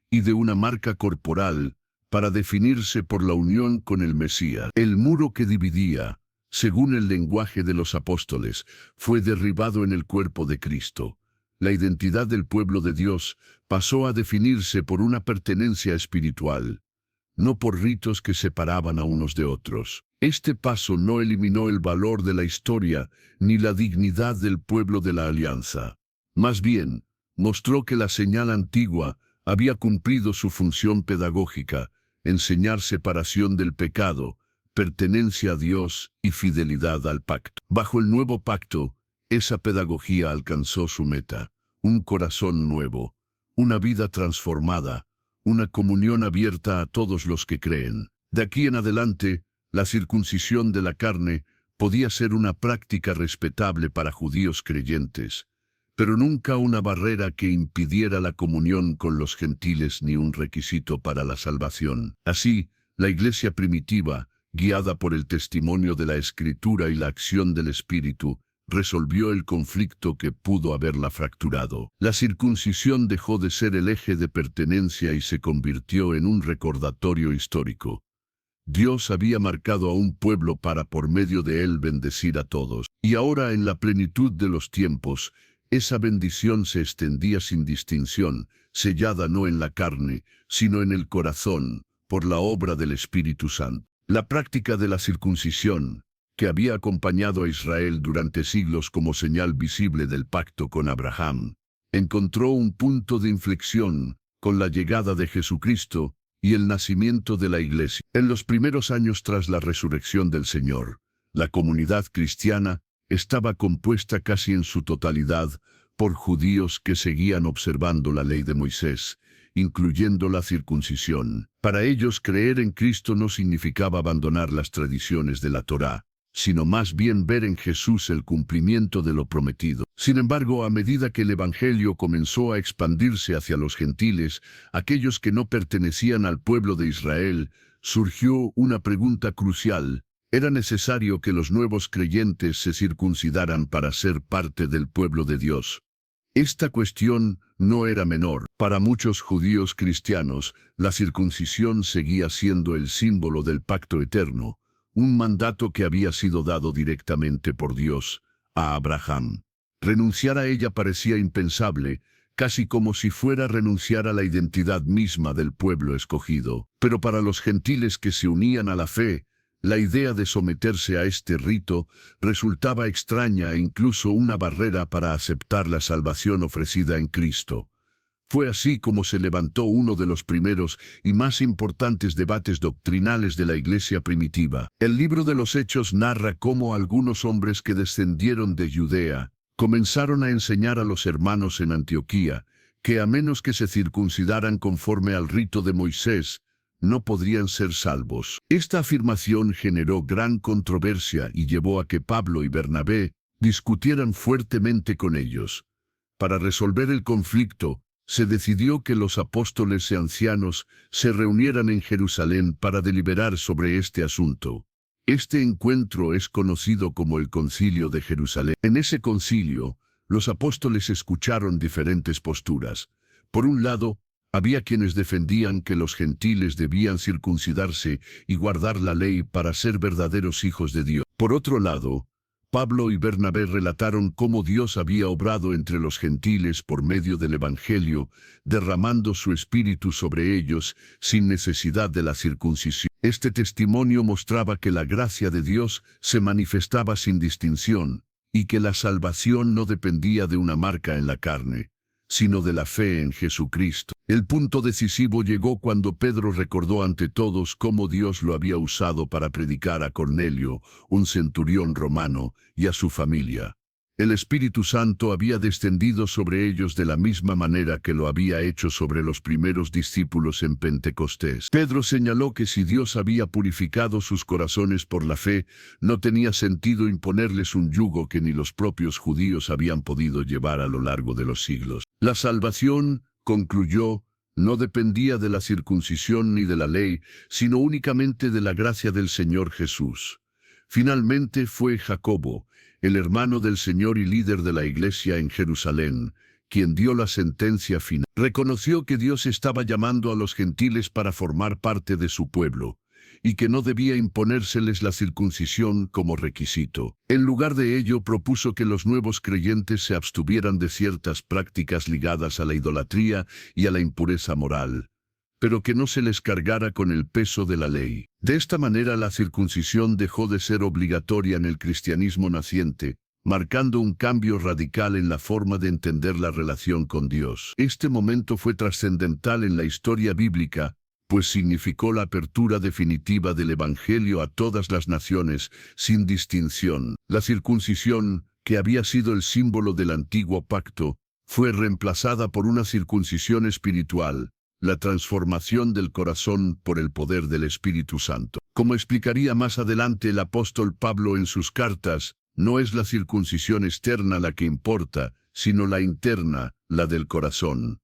y de una marca corporal, para definirse por la unión con el Mesías. El muro que dividía, según el lenguaje de los apóstoles, fue derribado en el cuerpo de Cristo. La identidad del pueblo de Dios pasó a definirse por una pertenencia espiritual, no por ritos que separaban a unos de otros. Este paso no eliminó el valor de la historia ni la dignidad del pueblo de la alianza. Más bien, mostró que la señal antigua había cumplido su función pedagógica: enseñar separación del pecado, pertenencia a Dios y fidelidad al pacto. Bajo el nuevo pacto, esa pedagogía alcanzó su meta: un corazón nuevo, una vida transformada, una comunión abierta a todos los que creen. De aquí en adelante, la circuncisión de la carne podía ser una práctica respetable para judíos creyentes, pero nunca una barrera que impidiera la comunión con los gentiles ni un requisito para la salvación. Así, la iglesia primitiva, guiada por el testimonio de la Escritura y la acción del Espíritu, resolvió el conflicto que pudo haberla fracturado. La circuncisión dejó de ser el eje de pertenencia y se convirtió en un recordatorio histórico. Dios había marcado a un pueblo para por medio de él bendecir a todos, y ahora en la plenitud de los tiempos, esa bendición se extendía sin distinción, sellada no en la carne, sino en el corazón, por la obra del Espíritu Santo. La práctica de la circuncisión, que había acompañado a Israel durante siglos como señal visible del pacto con Abraham, encontró un punto de inflexión con la llegada de Jesucristo y el nacimiento de la Iglesia. En los primeros años tras la resurrección del Señor, la comunidad cristiana estaba compuesta casi en su totalidad por judíos que seguían observando la ley de Moisés, incluyendo la circuncisión. Para ellos, creer en Cristo no significaba abandonar las tradiciones de la Torá, sino más bien ver en Jesús el cumplimiento de lo prometido. Sin embargo, a medida que el Evangelio comenzó a expandirse hacia los gentiles, aquellos que no pertenecían al pueblo de Israel, surgió una pregunta crucial: ¿era necesario que los nuevos creyentes se circuncidaran para ser parte del pueblo de Dios? Esta cuestión no era menor. Para muchos judíos cristianos, la circuncisión seguía siendo el símbolo del pacto eterno, un mandato que había sido dado directamente por Dios a Abraham. Renunciar a ella parecía impensable, casi como si fuera renunciar a la identidad misma del pueblo escogido. Pero para los gentiles que se unían a la fe, la idea de someterse a este rito resultaba extraña e incluso una barrera para aceptar la salvación ofrecida en Cristo. Fue así como se levantó uno de los primeros y más importantes debates doctrinales de la iglesia primitiva. El libro de los Hechos narra cómo algunos hombres que descendieron de Judea comenzaron a enseñar a los hermanos en Antioquía que a menos que se circuncidaran conforme al rito de Moisés, no podrían ser salvos. Esta afirmación generó gran controversia y llevó a que Pablo y Bernabé discutieran fuertemente con ellos. Para resolver el conflicto, se decidió que los apóstoles y ancianos se reunieran en Jerusalén para deliberar sobre este asunto. Este encuentro es conocido como el Concilio de Jerusalén. En ese concilio, los apóstoles escucharon diferentes posturas. Por un lado, había quienes defendían que los gentiles debían circuncidarse y guardar la ley para ser verdaderos hijos de Dios. Por otro lado, Pablo y Bernabé relataron cómo Dios había obrado entre los gentiles por medio del Evangelio, derramando su espíritu sobre ellos sin necesidad de la circuncisión. Este testimonio mostraba que la gracia de Dios se manifestaba sin distinción y que la salvación no dependía de una marca en la carne, sino de la fe en Jesucristo. El punto decisivo llegó cuando Pedro recordó ante todos cómo Dios lo había usado para predicar a Cornelio, un centurión romano, y a su familia. El Espíritu Santo había descendido sobre ellos de la misma manera que lo había hecho sobre los primeros discípulos en Pentecostés. Pedro señaló que si Dios había purificado sus corazones por la fe, no tenía sentido imponerles un yugo que ni los propios judíos habían podido llevar a lo largo de los siglos. La salvación, concluyó, no dependía de la circuncisión ni de la ley, sino únicamente de la gracia del Señor Jesús. Finalmente fue Jacobo, el hermano del Señor y líder de la iglesia en Jerusalén, quien dio la sentencia final. Reconoció que Dios estaba llamando a los gentiles para formar parte de su pueblo, y que no debía imponérseles la circuncisión como requisito. En lugar de ello, propuso que los nuevos creyentes se abstuvieran de ciertas prácticas ligadas a la idolatría y a la impureza moral, pero que no se les cargara con el peso de la ley. De esta manera, la circuncisión dejó de ser obligatoria en el cristianismo naciente, marcando un cambio radical en la forma de entender la relación con Dios. Este momento fue trascendental en la historia bíblica, pues significó la apertura definitiva del Evangelio a todas las naciones, sin distinción. La circuncisión, que había sido el símbolo del antiguo pacto, fue reemplazada por una circuncisión espiritual, la transformación del corazón por el poder del Espíritu Santo. Como explicaría más adelante el apóstol Pablo en sus cartas, no es la circuncisión externa la que importa, sino la interna, la del corazón.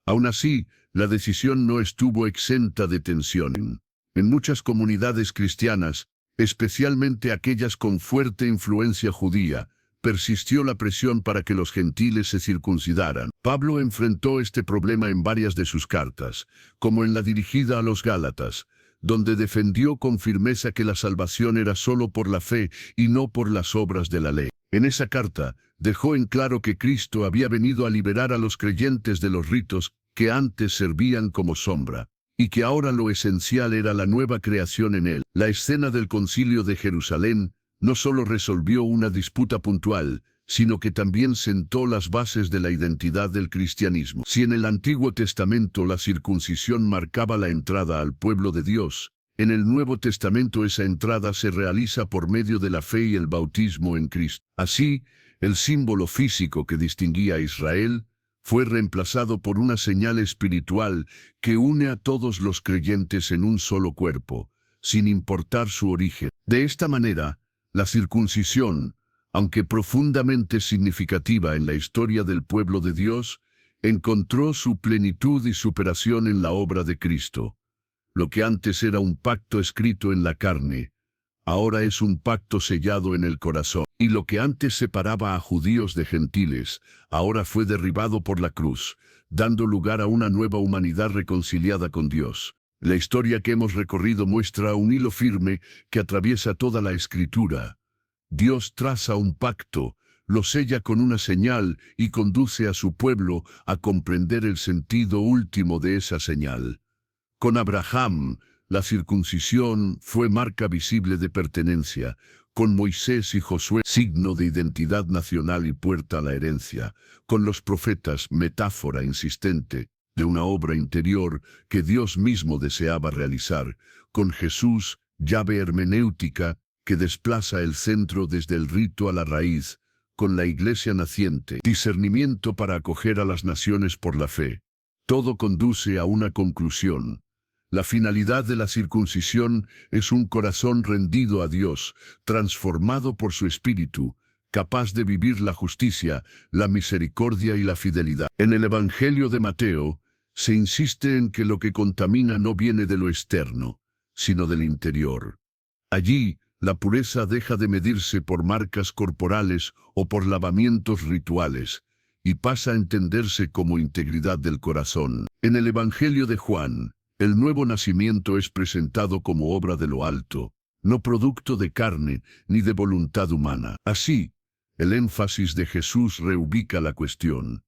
Aún así, la decisión no estuvo exenta de tensión. En muchas comunidades cristianas, especialmente aquellas con fuerte influencia judía, persistió la presión para que los gentiles se circuncidaran. Pablo enfrentó este problema en varias de sus cartas, como en la dirigida a los Gálatas, donde defendió con firmeza que la salvación era solo por la fe y no por las obras de la ley. En esa carta, dejó en claro que Cristo había venido a liberar a los creyentes de los ritos que antes servían como sombra, y que ahora lo esencial era la nueva creación en él. La escena del Concilio de Jerusalén no solo resolvió una disputa puntual, sino que también sentó las bases de la identidad del cristianismo. Si en el Antiguo Testamento la circuncisión marcaba la entrada al pueblo de Dios, en el Nuevo Testamento esa entrada se realiza por medio de la fe y el bautismo en Cristo. Así, el símbolo físico que distinguía a Israel fue reemplazado por una señal espiritual que une a todos los creyentes en un solo cuerpo, sin importar su origen. De esta manera, la circuncisión, aunque profundamente significativa en la historia del pueblo de Dios, encontró su plenitud y superación en la obra de Cristo. Lo que antes era un pacto escrito en la carne, ahora es un pacto sellado en el corazón. Y lo que antes separaba a judíos de gentiles, ahora fue derribado por la cruz, dando lugar a una nueva humanidad reconciliada con Dios. La historia que hemos recorrido muestra un hilo firme que atraviesa toda la Escritura. Dios traza un pacto, lo sella con una señal y conduce a su pueblo a comprender el sentido último de esa señal. Con Abraham, la circuncisión fue marca visible de pertenencia. Con Moisés y Josué, signo de identidad nacional y puerta a la herencia. Con los profetas, metáfora insistente de una obra interior que Dios mismo deseaba realizar. Con Jesús, llave hermenéutica que desplaza el centro desde el rito a la raíz. Con la iglesia naciente, discernimiento para acoger a las naciones por la fe. Todo conduce a una conclusión. La finalidad de la circuncisión es un corazón rendido a Dios, transformado por su espíritu, capaz de vivir la justicia, la misericordia y la fidelidad. En el Evangelio de Mateo, se insiste en que lo que contamina no viene de lo externo, sino del interior. Allí, la pureza deja de medirse por marcas corporales o por lavamientos rituales, y pasa a entenderse como integridad del corazón. En el Evangelio de Juan, el nuevo nacimiento es presentado como obra de lo alto, no producto de carne ni de voluntad humana. Así, el énfasis de Jesús reubica la cuestión.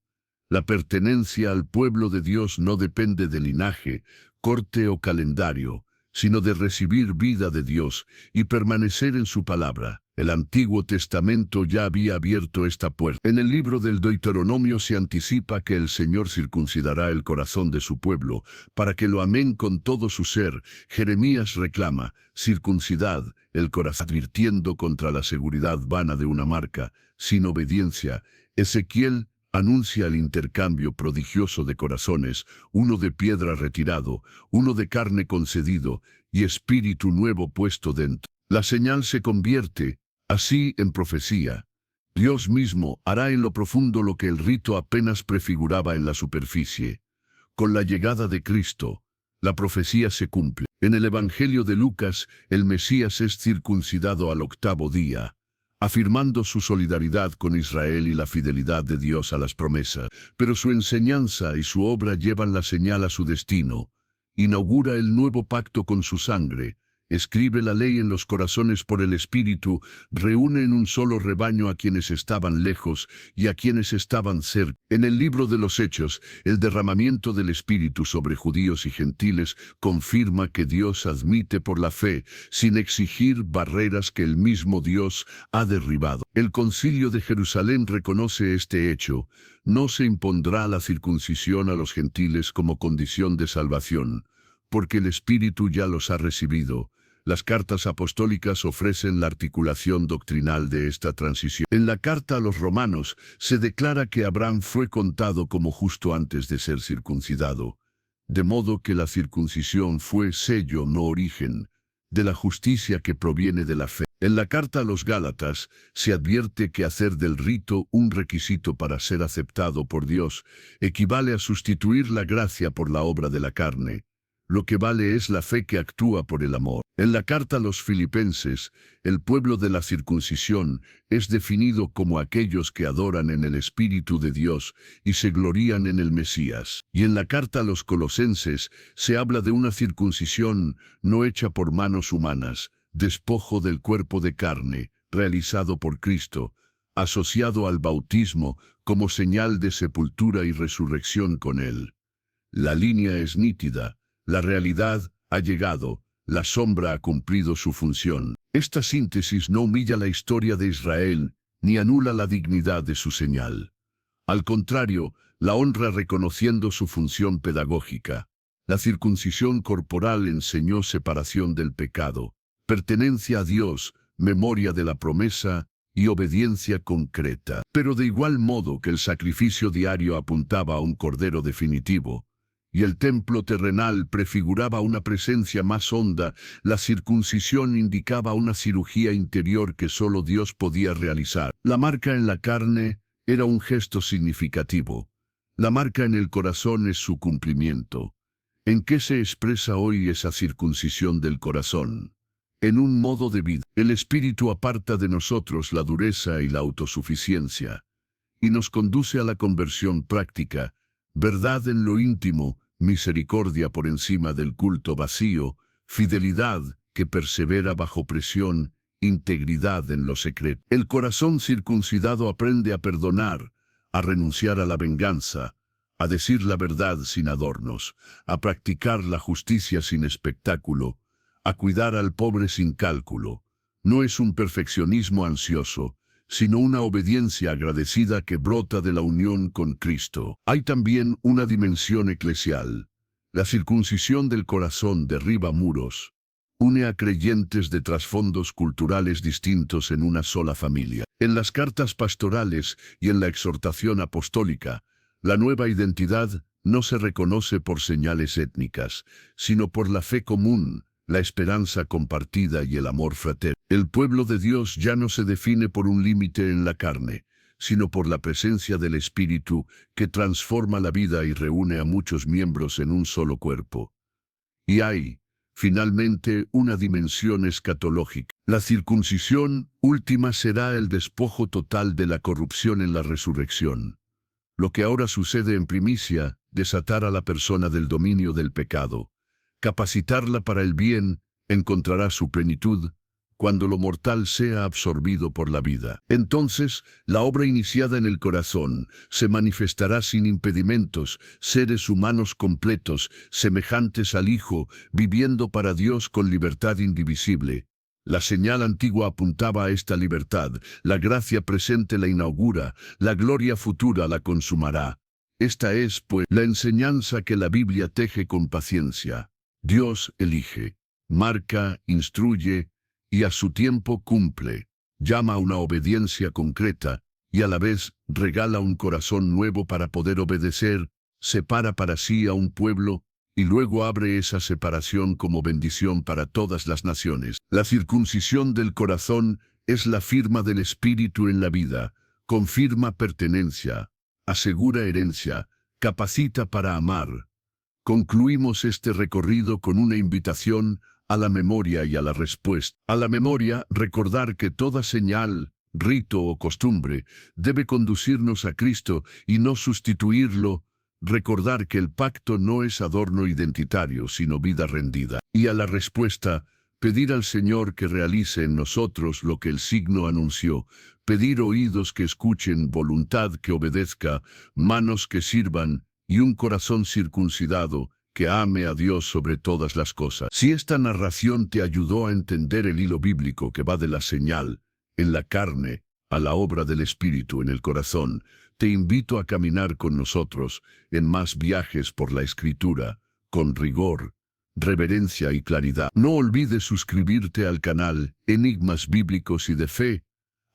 La pertenencia al pueblo de Dios no depende de linaje, corte o calendario, sino de recibir vida de Dios y permanecer en su palabra. El Antiguo Testamento ya había abierto esta puerta. En el libro del Deuteronomio se anticipa que el Señor circuncidará el corazón de su pueblo, para que lo amen con todo su ser. Jeremías reclama, circuncidad el corazón, advirtiendo contra la seguridad vana de una marca, sin obediencia. Ezequiel anuncia el intercambio prodigioso de corazones, uno de piedra retirado, uno de carne concedido, y espíritu nuevo puesto dentro. La señal se convierte, así, en profecía. Dios mismo hará en lo profundo lo que el rito apenas prefiguraba en la superficie. Con la llegada de Cristo, la profecía se cumple. En el Evangelio de Lucas, el Mesías es circuncidado al 8º día, afirmando su solidaridad con Israel y la fidelidad de Dios a las promesas. Pero su enseñanza y su obra llevan la señal a su destino. Inaugura el nuevo pacto con su sangre, escribe la ley en los corazones por el Espíritu, reúne en un solo rebaño a quienes estaban lejos y a quienes estaban cerca. En el libro de los Hechos, el derramamiento del Espíritu sobre judíos y gentiles confirma que Dios admite por la fe, sin exigir barreras que el mismo Dios ha derribado. El Concilio de Jerusalén reconoce este hecho. No se impondrá la circuncisión a los gentiles como condición de salvación, porque el Espíritu ya los ha recibido. Las cartas apostólicas ofrecen la articulación doctrinal de esta transición. En la carta a los romanos se declara que Abraham fue contado como justo antes de ser circuncidado, de modo que la circuncisión fue sello, no origen, de la justicia que proviene de la fe. En la carta a los Gálatas se advierte que hacer del rito un requisito para ser aceptado por Dios equivale a sustituir la gracia por la obra de la carne. Lo que vale es la fe que actúa por el amor. En la carta a los Filipenses, el pueblo de la circuncisión es definido como aquellos que adoran en el Espíritu de Dios y se glorían en el Mesías. Y en la carta a los Colosenses se habla de una circuncisión no hecha por manos humanas, despojo del cuerpo de carne, realizado por Cristo, asociado al bautismo como señal de sepultura y resurrección con Él. La línea es nítida. La realidad ha llegado, la sombra ha cumplido su función. Esta síntesis no humilla la historia de Israel, ni anula la dignidad de su señal. Al contrario, la honra reconociendo su función pedagógica. La circuncisión corporal enseñó separación del pecado, pertenencia a Dios, memoria de la promesa y obediencia concreta. Pero de igual modo que el sacrificio diario apuntaba a un cordero definitivo, y el templo terrenal prefiguraba una presencia más honda, la circuncisión indicaba una cirugía interior que solo Dios podía realizar. La marca en la carne era un gesto significativo. La marca en el corazón es su cumplimiento. ¿En qué se expresa hoy esa circuncisión del corazón? En un modo de vida. El Espíritu aparta de nosotros la dureza y la autosuficiencia, y nos conduce a la conversión práctica, verdad en lo íntimo, misericordia por encima del culto vacío, fidelidad que persevera bajo presión, integridad en lo secreto. El corazón circuncidado aprende a perdonar, a renunciar a la venganza, a decir la verdad sin adornos, a practicar la justicia sin espectáculo, a cuidar al pobre sin cálculo. No es un perfeccionismo ansioso, sino una obediencia agradecida que brota de la unión con Cristo. Hay también una dimensión eclesial. La circuncisión del corazón derriba muros, une a creyentes de trasfondos culturales distintos en una sola familia. En las cartas pastorales y en la exhortación apostólica, la nueva identidad no se reconoce por señales étnicas, sino por la fe común, la esperanza compartida y el amor fraterno. El pueblo de Dios ya no se define por un límite en la carne, sino por la presencia del Espíritu que transforma la vida y reúne a muchos miembros en un solo cuerpo. Y hay, finalmente, una dimensión escatológica. La circuncisión última será el despojo total de la corrupción en la resurrección. Lo que ahora sucede en primicia, desatar a la persona del dominio del pecado, capacitarla para el bien, encontrará su plenitud cuando lo mortal sea absorbido por la vida. Entonces, la obra iniciada en el corazón se manifestará sin impedimentos, seres humanos completos, semejantes al Hijo, viviendo para Dios con libertad indivisible. La señal antigua apuntaba a esta libertad, la gracia presente la inaugura, la gloria futura la consumará. Esta es, pues, la enseñanza que la Biblia teje con paciencia. Dios elige, marca, instruye, y a su tiempo cumple, llama a una obediencia concreta, y a la vez regala un corazón nuevo para poder obedecer, separa para sí a un pueblo, y luego abre esa separación como bendición para todas las naciones. La circuncisión del corazón es la firma del Espíritu en la vida, confirma pertenencia, asegura herencia, capacita para amar. Concluimos este recorrido con una invitación a la memoria y a la respuesta. A la memoria, recordar que toda señal, rito o costumbre debe conducirnos a Cristo y no sustituirlo. Recordar que el pacto no es adorno identitario, sino vida rendida. Y a la respuesta, pedir al Señor que realice en nosotros lo que el signo anunció, pedir oídos que escuchen, voluntad que obedezca, manos que sirvan y un corazón circuncidado que ame a Dios sobre todas las cosas. Si esta narración te ayudó a entender el hilo bíblico que va de la señal en la carne a la obra del Espíritu en el corazón, te invito a caminar con nosotros en más viajes por la Escritura, con rigor, reverencia y claridad. No olvides suscribirte al canal Enigmas Bíblicos y de Fe,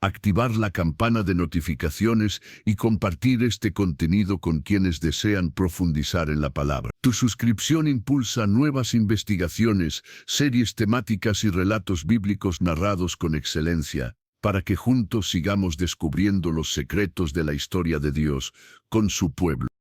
activar la campana de notificaciones y compartir este contenido con quienes desean profundizar en la palabra. Tu suscripción impulsa nuevas investigaciones, series temáticas y relatos bíblicos narrados con excelencia, para que juntos sigamos descubriendo los secretos de la historia de Dios con su pueblo.